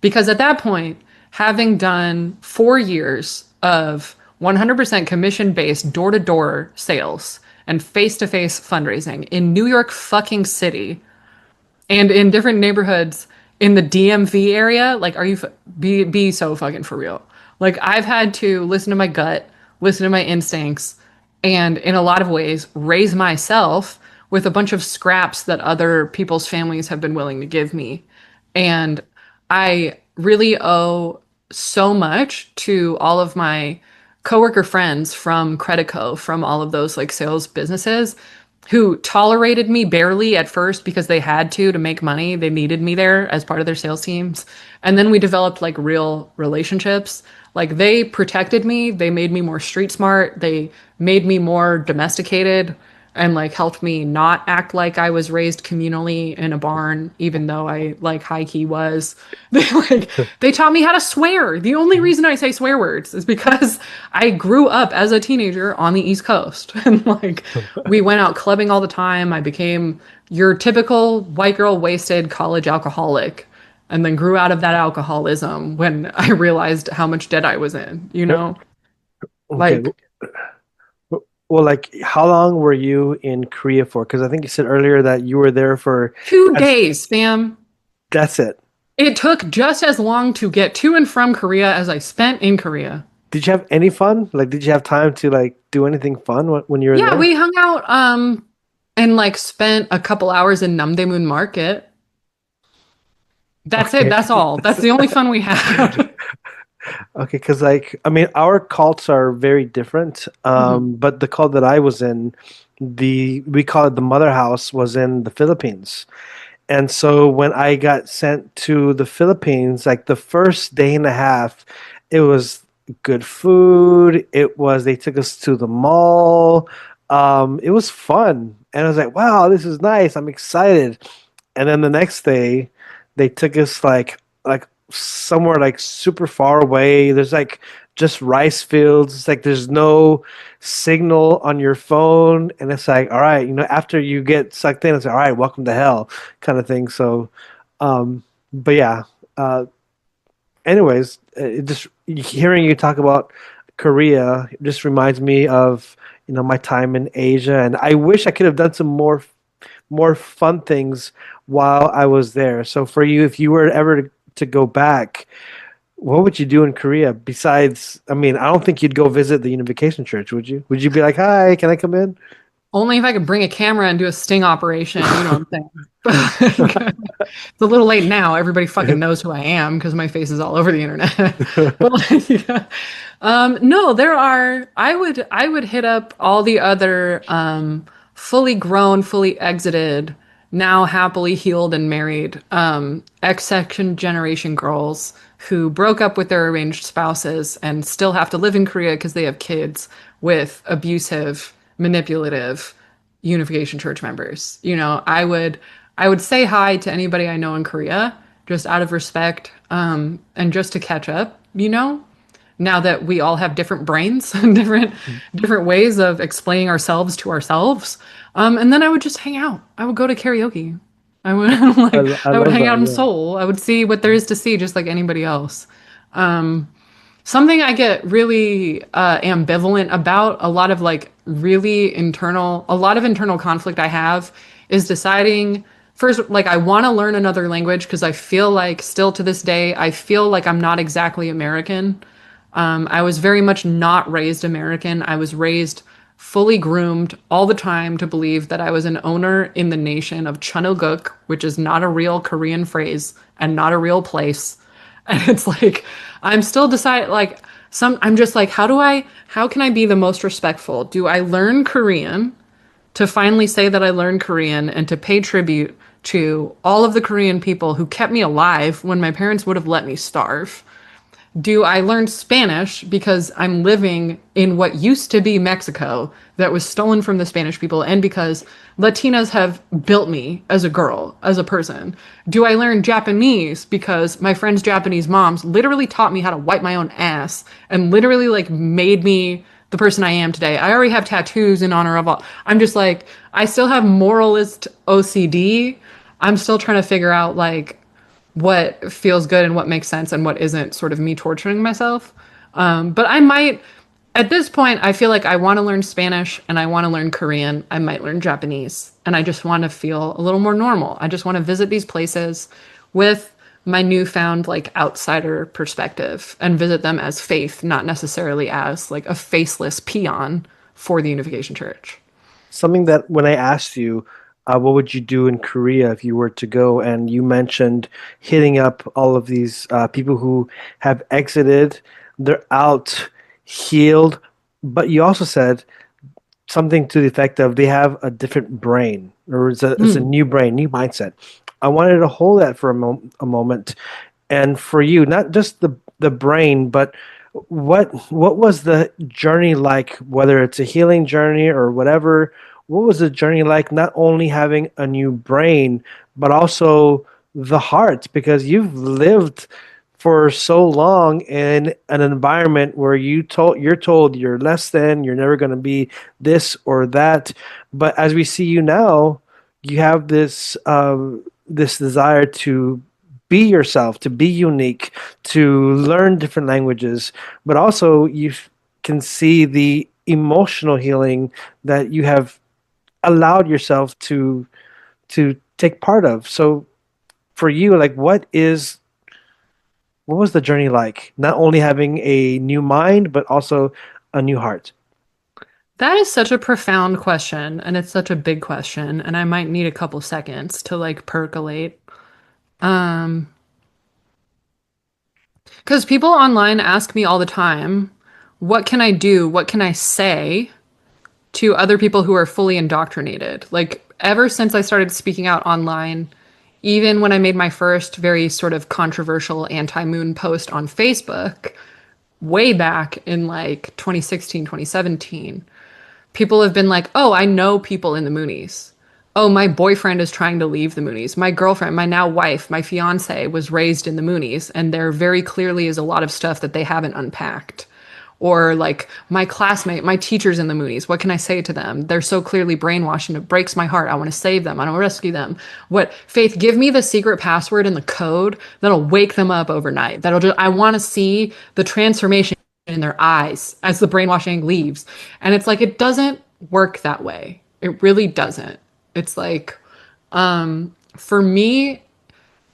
Because at that point, having done 4 years of 100% commission based door to door sales and face to face fundraising in New York fucking City, and in different neighborhoods in the DMV area, like, are you be so fucking for real? Like, I've had to listen to my gut, listen to my instincts, and in a lot of ways raise myself with a bunch of scraps that other people's families have been willing to give me. And I really owe so much to all of my coworker friends from Credico, from all of those like sales businesses who tolerated me barely at first because they had to make money. They needed me there as part of their sales teams. And then we developed like real relationships. Like they protected me, they made me more street smart, they made me more domesticated and like helped me not act like I was raised communally in a barn, even though I like high key was. They taught me how to swear. The only reason I say swear words is because I grew up as a teenager on the East Coast. And like we went out clubbing all the time. I became your typical white girl wasted college alcoholic and then grew out of that alcoholism when I realized how much debt I was in, you know? Okay. Like Well, like, how long were you in Korea for? Because I think you said earlier that you were there for. two That's days, fam. that's it. It took just as long to get to and from Korea as I spent in Korea. Did you have any fun? Like, did you have time to like do anything fun when you were Yeah, there? we hung out and like spent a couple hours in Namdaemun Market. That's it. Okay. That's all. That's the only fun we had. Okay, because like I mean, our cults are very different. Mhm. But the cult that I was in, the we call it the mother house, was in the Philippines. And so when I got sent to the Philippines, like the first day and a half, it was good food. It was they took us to the mall. It was fun, and I was like, "Wow, this is nice. I'm excited." And then the next day, they took us like somewhere like super far away. There's like just rice fields. It's like there's no signal on your phone, and it's like, all right, after you get sucked in, it's like, all right, welcome to hell, kind of thing. So, but yeah. Anyways, it just hearing you talk about Korea just reminds me of my time in Asia, and I wish I could have done some more fun things while I was there. So for you, if you were ever to go back, what would you do in Korea besides? I mean, I don't think you'd go visit the Unification Church, would you? Would you be like, "Hi, can I come in?" Only if I could bring a camera and do a sting operation, you know what I'm saying? It's a little late now. Everybody fucking knows who I am because my face is all over the internet. But like, yeah. No, there are. I would hit up all the other fully grown, fully exited, now happily healed and married X section generation girls who broke up with their arranged spouses and still have to live in Korea because they have kids with abusive, manipulative Unification Church members. I would say hi to anybody I know in Korea just out of respect, and just to catch up, now that we all have different brains and different ways of explaining ourselves to ourselves. And then I would just hang out. I would go to karaoke. I would like I I would love hang that. out in Yeah. Seoul. I would see what there is to see just like anybody else. Something I get really ambivalent about, a lot of like a lot of internal conflict I have is deciding first, like, I want to learn another language because I feel like still to this day, I feel like I'm not exactly American. I was very much not raised American. I was raised fully groomed all the time to believe that I was an owner in the nation of Chunoguk, which is not a real Korean phrase and not a real place. And it's like I'm still deciding like I'm just like, how can I be the most respectful? Do I learn Korean to finally say that I learned Korean and to pay tribute to all of the Korean people who kept me alive when my parents would have let me starve? Do I learn Spanish because I'm living in what used to be Mexico that was stolen from the Spanish people and because Latinas have built me as a girl, as a person? Do I learn Japanese because my friend's Japanese moms literally taught me how to wipe my own ass and literally like made me the person I am today? I already have tattoos in honor of all. I'm just like, I still have moralist OCD. I'm still trying to figure out like what feels good and what makes sense and what isn't sort of me torturing myself. But I might, at this point, I feel like I want to learn Spanish and I want to learn Korean. I might learn Japanese. And I just want to feel a little more normal. I just want to visit these places with my newfound like outsider perspective and visit them as faith, not necessarily as like a faceless peon for the Unification Church. Something that when I asked you, what would you do in Korea if you were to go, and you mentioned hitting up all of these people who have exited, they're out, healed, but you also said something to the effect of they have a different brain, or it's a Mm. new brain, new mindset. I wanted to hold that for a moment, and for you, not just the brain, but what was the journey like? Whether it's a healing journey or whatever, what was the journey like? Not only having a new brain, but also the heart, because you've lived for so long in an environment where you're told you're less than, you're never going to be this or that. But as we see you now, you have this desire to be yourself, to be unique, to learn different languages, but also can see the emotional healing that you have allowed yourself to take part of. So for you, like what was the journey like? Not only having a new mind, but also a new heart. That is such a profound question, and it's such a big question, and I might need a couple seconds to like percolate. Um, because people online ask me all the time, what can I do? What can I say to other people who are fully indoctrinated? Like ever since I started speaking out online, even when I made my first very sort of controversial anti-moon post on Facebook, way back in like 2016, 2017, people have been like, oh, I know people in the Moonies. Oh, my boyfriend is trying to leave the Moonies. My girlfriend, my now wife, my fiance was raised in the Moonies, and there very clearly is a lot of stuff that they haven't unpacked. Or like my classmate, my teachers in the Moonies. What can I say to them? They're so clearly brainwashed and it breaks my heart. I want to save them. I want to rescue them. What Faith, give me the secret password and the code that'll wake them up overnight. I want to see the transformation in their eyes as the brainwashing leaves. And it's like it doesn't work that way. It really doesn't. It's like for me,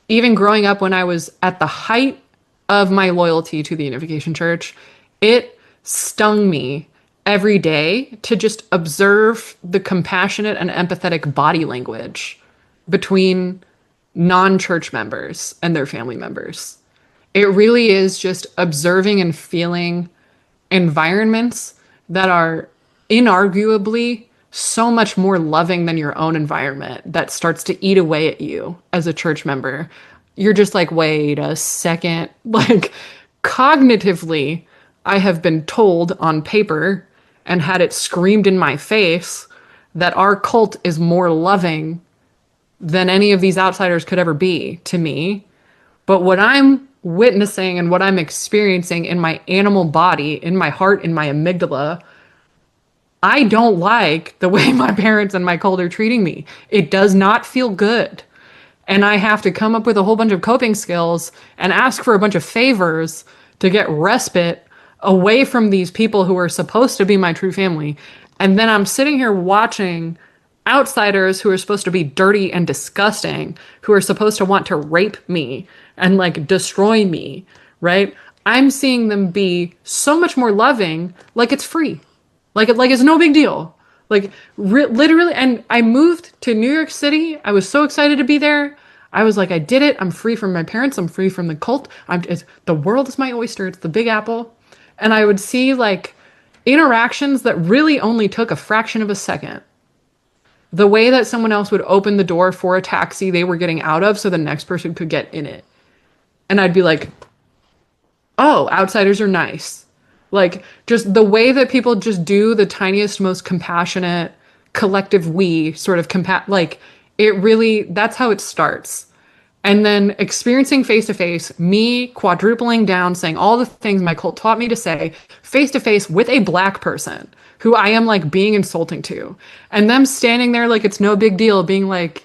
even growing up when I was at the height of my loyalty to the Unification Church, it stung me every day to just observe the compassionate and empathetic body language between non-church members and their family members. It really is just observing and feeling environments that are inarguably so much more loving than your own environment that starts to eat away at you as a church member. You're just like, wait a second. Like, cognitively, I have been told on paper and had it screamed in my face that our cult is more loving than any of these outsiders could ever be to me. But what I'm witnessing and what I'm experiencing in my animal body, in my heart, in my amygdala, I don't like the way my parents and my cult are treating me. It does not feel good. And I have to come up with a whole bunch of coping skills and ask for a bunch of favors to get respite away from these people who are supposed to be my true family. And then I'm sitting here watching outsiders who are supposed to be dirty and disgusting, who are supposed to want to rape me and like destroy me, right? I'm seeing them be so much more loving, like it's free, like it's no big deal, like literally. And I moved to New York City. I was so excited to be there. I was like, I did it. I'm free from my parents. I'm free from the cult. The world is my oyster. It's the Big Apple. And I would see like interactions that really only took a fraction of a second. The way that someone else would open the door for a taxi they were getting out of so the next person could get in it. And I'd be like, oh, outsiders are nice. Like, just the way that people just do the tiniest, most compassionate, collective we sort of like, it really, that's how it starts. And then experiencing face to face, me quadrupling down, saying all the things my cult taught me to say face to face with a black person who I am like being insulting to. And them standing there like it's no big deal, being like,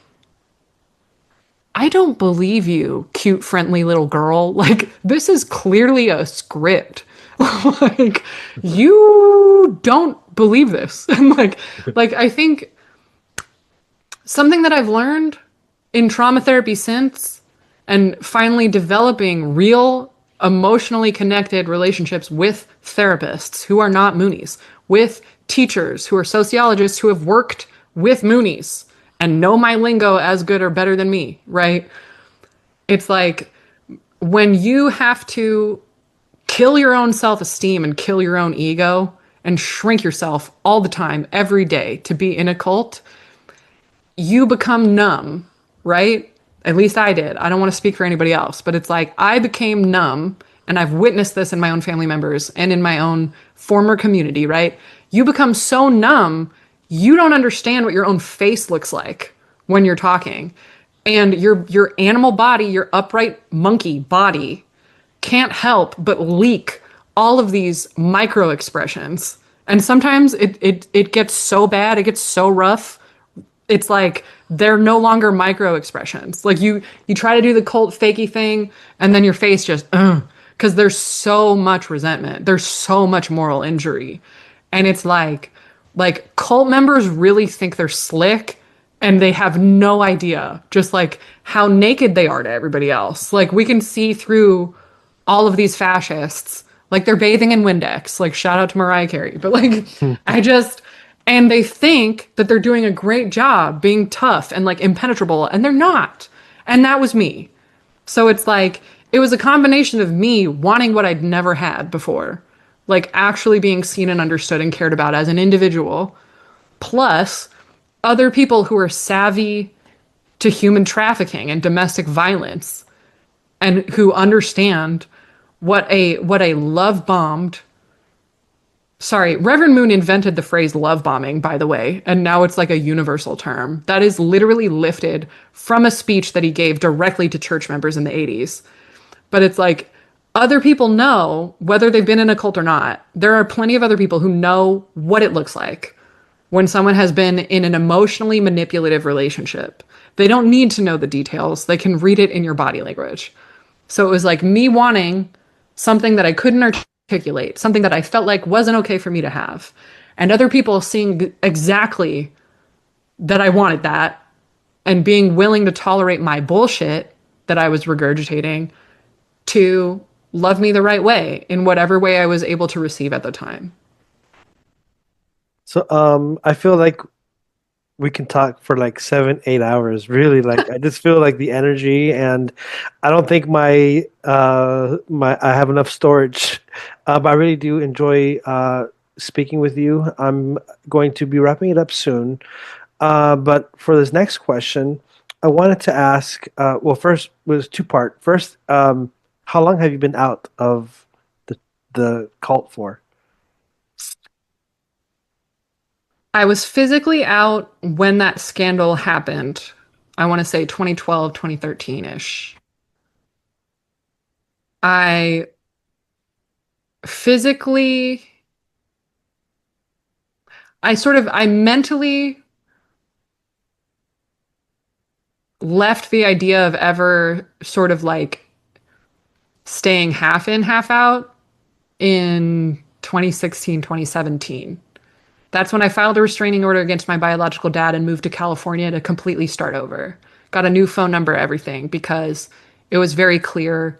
I don't believe you, cute, friendly little girl. Like, this is clearly a script. Like, you don't believe this. And I think something that I've learned in trauma therapy since and finally developing real emotionally connected relationships with therapists who are not Moonies, with teachers who are sociologists who have worked with Moonies and know my lingo as good or better than me, right? It's like when you have to kill your own self esteem and kill your own ego and shrink yourself all the time, every day to be in a cult, you become numb, right? At least I did. I don't want to speak for anybody else, but it's like I became numb, and I've witnessed this in my own family members and in my own former community, right? You become so numb, you don't understand what your own face looks like when you're talking. And your animal body, your upright monkey body can't help but leak all of these micro expressions. And sometimes it gets so bad, it gets so rough, it's like they're no longer micro expressions. Like you try to do the cult fakey thing, and then your face just because there's so much resentment, there's so much moral injury, and it's like cult members really think they're slick, and they have no idea just like how naked they are to everybody else. Like we can see through all of these fascists, like they're bathing in Windex. Like shout out to Mariah Carey, but like I just and they think that they're doing a great job being tough and like impenetrable, and they're not. And that was me. So it's like, it was a combination of me wanting what I'd never had before, like actually being seen and understood and cared about as an individual, plus other people who are savvy to human trafficking and domestic violence and who understand what a love bombed. Sorry, Reverend Moon invented the phrase love bombing, by the way, and now it's like a universal term that is literally lifted from a speech that he gave directly to church members in the 80s. But it's like other people know, whether they've been in a cult or not, there are plenty of other people who know what it looks like when someone has been in an emotionally manipulative relationship. They don't need to know the details, they can read it in your body language. So it was like me wanting something that I couldn't articulate, something that I felt like wasn't okay for me to have. And other people seeing exactly that I wanted that and being willing to tolerate my bullshit that I was regurgitating to love me the right way in whatever way I was able to receive at the time. So I feel like we can talk for like 7, 8 hours. Really, like I just feel like the energy, and I don't think my I have enough storage. But I really do enjoy speaking with you. I'm going to be wrapping it up soon. But for this next question, I wanted to ask. Well, first was two-part. First, how long have you been out of the cult for? I was physically out when that scandal happened. I want to say 2012, 2013-ish. I physically, I mentally left the idea of ever sort of like staying half in, half out in 2016, 2017. That's when I filed a restraining order against my biological dad and moved to California to completely start over. Got a new phone number, everything, because it was very clear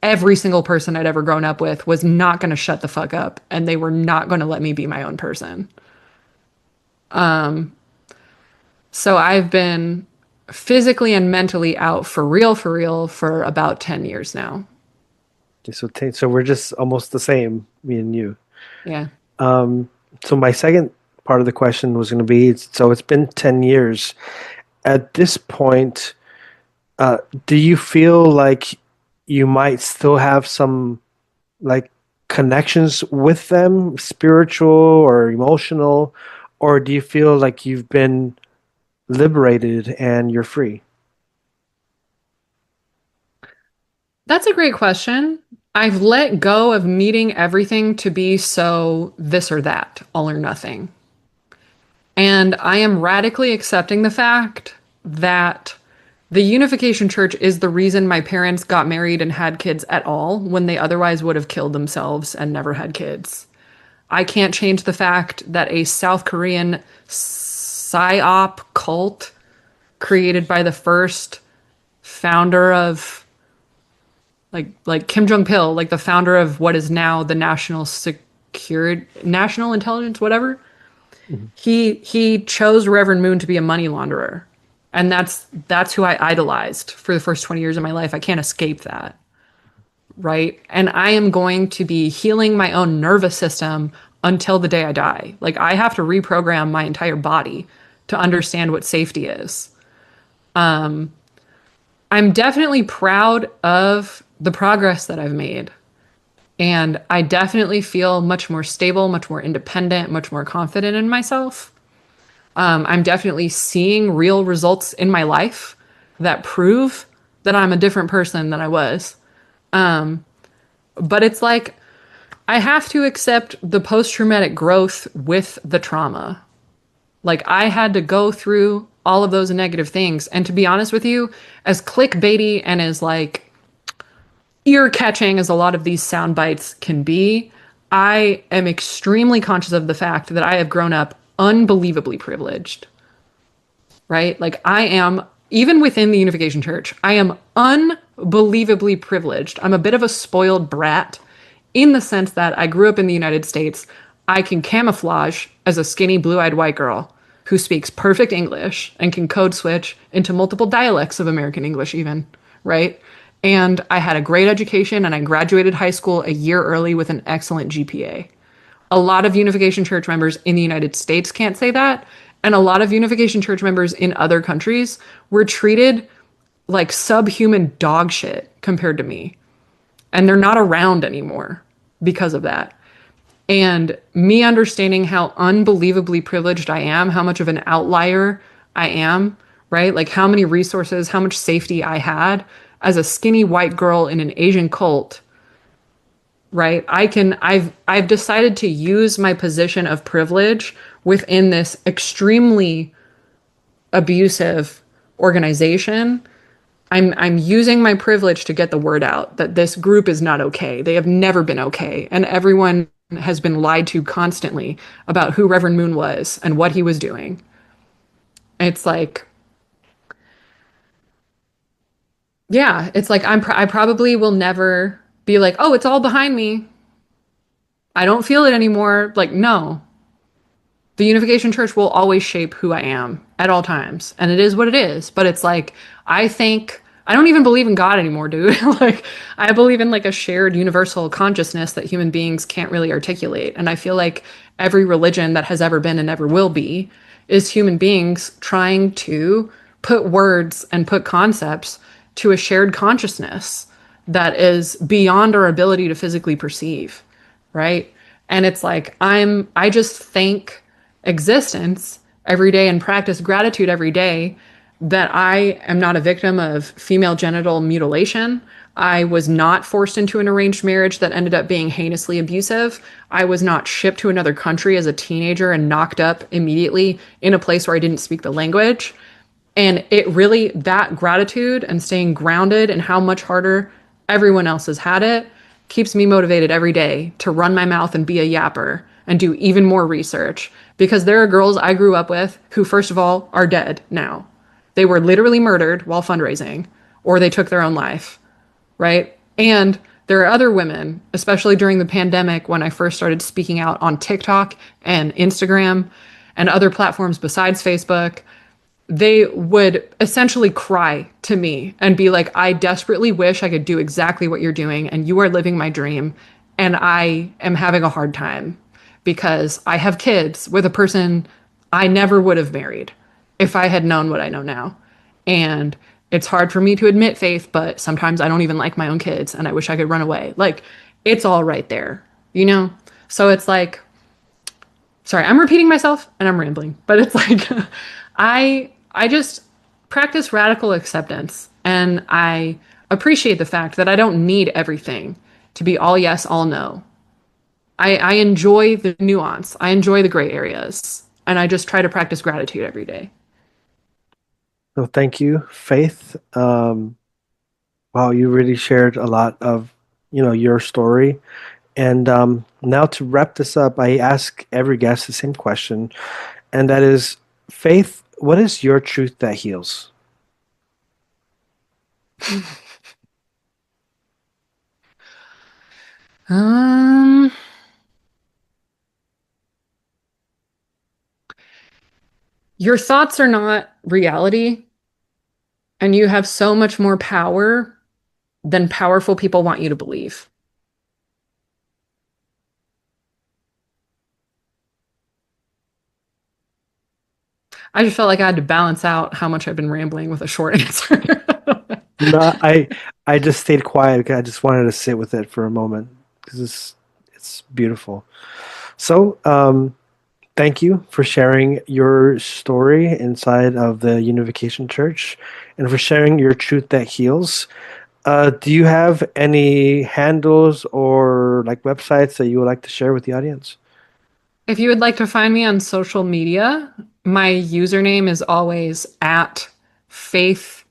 every single person I'd ever grown up with was not going to shut the fuck up, and they were not going to let me be my own person. So I've been physically and mentally out for real, for about 10 years now. So we're just almost the same, me and you. Yeah. Um, so my second part of the question was going to be, so it's been 10 years. At this point, uh, do you feel like you might still have some like connections with them, spiritual or emotional, or do you feel like you've been liberated and you're free? That's a great question. I've let go of needing everything to be so this or that, all or nothing. And I am radically accepting the fact that the Unification Church is the reason my parents got married and had kids at all when they otherwise would have killed themselves and never had kids. I can't change the fact that a South Korean psyop cult created by the first founder of like Kim Jong Pil, like the founder of what is now the National Intelligence, whatever. Mhm. He chose Reverend Moon to be a money launderer, and that's who I idolized for the first 20 years of my life. I can't escape that, right? And I am going to be healing my own nervous system until the day I die. Like I have to reprogram my entire body to understand what safety is. I'm definitely proud of the progress that I've made. And I definitely feel much more stable, much more independent, much more confident in myself. I'm definitely seeing real results in my life that prove that I'm a different person than I was. But it's like I have to accept the post traumatic growth with the trauma. Like I had to go through all of those negative things. And to be honest with you, as clickbaity and as like ear catching as a lot of these sound bites can be, I am extremely conscious of the fact that I have grown up unbelievably privileged, right? Like I am, even within the Unification Church, I am unbelievably privileged. I'm a bit of a spoiled brat in the sense that I grew up in the United States. I can camouflage as a skinny, blue eyed white girl who speaks perfect English and can code switch into multiple dialects of American English, even, right? And I had a great education and I graduated high school a year early with an excellent GPA. A lot of Unification Church members in the United States can't say that. And a lot of Unification Church members in other countries were treated like subhuman dog shit compared to me. And they're not around anymore because of that. And me understanding how unbelievably privileged I am, how much of an outlier I am, right? Like how many resources, how much safety I had as a skinny white girl in an Asian cult, right? I've decided to use my position of privilege within this extremely abusive organization. I'm using my privilege to get the word out that this group is not okay. They have never been okay. And everyone has been lied to constantly about who Reverend Moon was and what he was doing. It's like, yeah, it's like I probably will never be like, "Oh, it's all behind me. I don't feel it anymore." Like, no. The Unification Church will always shape who I am at all times. And it is what it is. But it's like, I think, I don't even believe in God anymore, dude. Like, I believe in like a shared universal consciousness that human beings can't really articulate. And I feel like every religion that has ever been and ever will be is human beings trying to put words and put concepts to a shared consciousness that is beyond our ability to physically perceive, right? And it's like, I just thank existence every day and practice gratitude every day that I am not a victim of female genital mutilation. I was not forced into an arranged marriage that ended up being heinously abusive. I was not shipped to another country as a teenager and knocked up immediately in a place where I didn't speak the language. And it really, that gratitude and staying grounded and how much harder everyone else has had it keeps me motivated every day to run my mouth and be a yapper and do even more research. Because there are girls I grew up with who, first of all, are dead now. They were literally murdered while fundraising, or they took their own life, right? And there are other women, especially during the pandemic when I first started speaking out on TikTok and Instagram and other platforms besides Facebook, they would essentially cry to me and be like, I desperately wish I could do exactly what you're doing, and you are living my dream, and I am having a hard time because I have kids with a person I never would have married if I had known what I know now. And it's hard for me to admit, Faith, but sometimes I don't even like my own kids and I wish I could run away. Like, it's all right there, you know? So it's like, sorry, I'm repeating myself and I'm rambling, but it's like I just practice radical acceptance, and I appreciate the fact that I don't need everything to be all yes, all no. I enjoy the nuance. I enjoy the gray areas, and I just try to practice gratitude every day. So thank you, Faith. Wow, you really shared a lot of, your story. And now to wrap this up, I ask every guest the same question, and that is, Faith, what is your truth that heals? Um, your thoughts are not reality, and you have so much more power than powerful people want you to believe. I just felt like I had to balance out how much I've been rambling with a short answer. No, I just stayed quiet because I just wanted to sit with it for a moment because it's beautiful. So, thank you for sharing your story inside of the Unification Church and for sharing your truth that heals. Do you have any handles or like websites that you would like to share with the audience? If you would like to find me on social media, my username is always at Faith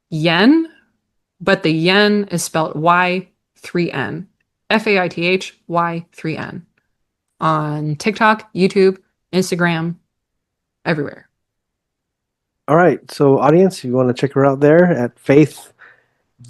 Yen, but the yen is spelled Y3N. FAITHY3N. On TikTok, YouTube, Instagram, everywhere. All right, so audience, if you want to check her out there at Faith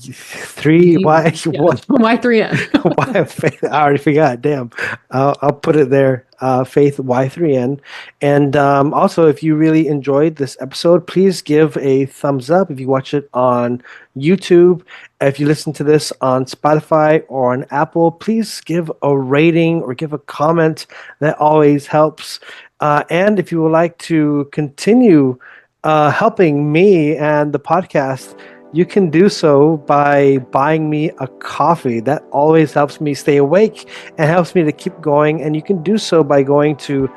three Y Yeah, one. Y3N. Why Faith? I already forgot. Damn. I'll put it there. Faith Y3N. And also, if you really enjoyed this episode, please give a thumbs up if you watch it on YouTube. If you listen to this on Spotify or on Apple, please give a rating or give a comment. That always helps. And if you would like to continue helping me and the podcast, you can do so by buying me a coffee. That always helps me stay awake and helps me to keep going. And you can do so by going to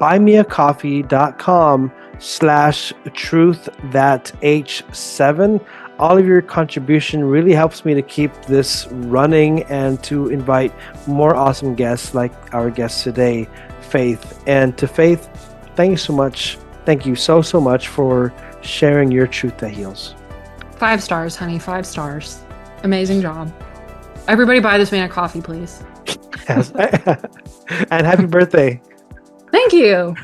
buymeacoffee.com/truth-that-h7. All of your contribution really helps me to keep this running and to invite more awesome guests like our guest today, Faith. And to Faith, thank you so much. Thank you so much for sharing your truth that heals. 5 stars, honey. 5 stars. Amazing job. Everybody buy this man a coffee, please. Yes. And happy birthday. Thank you.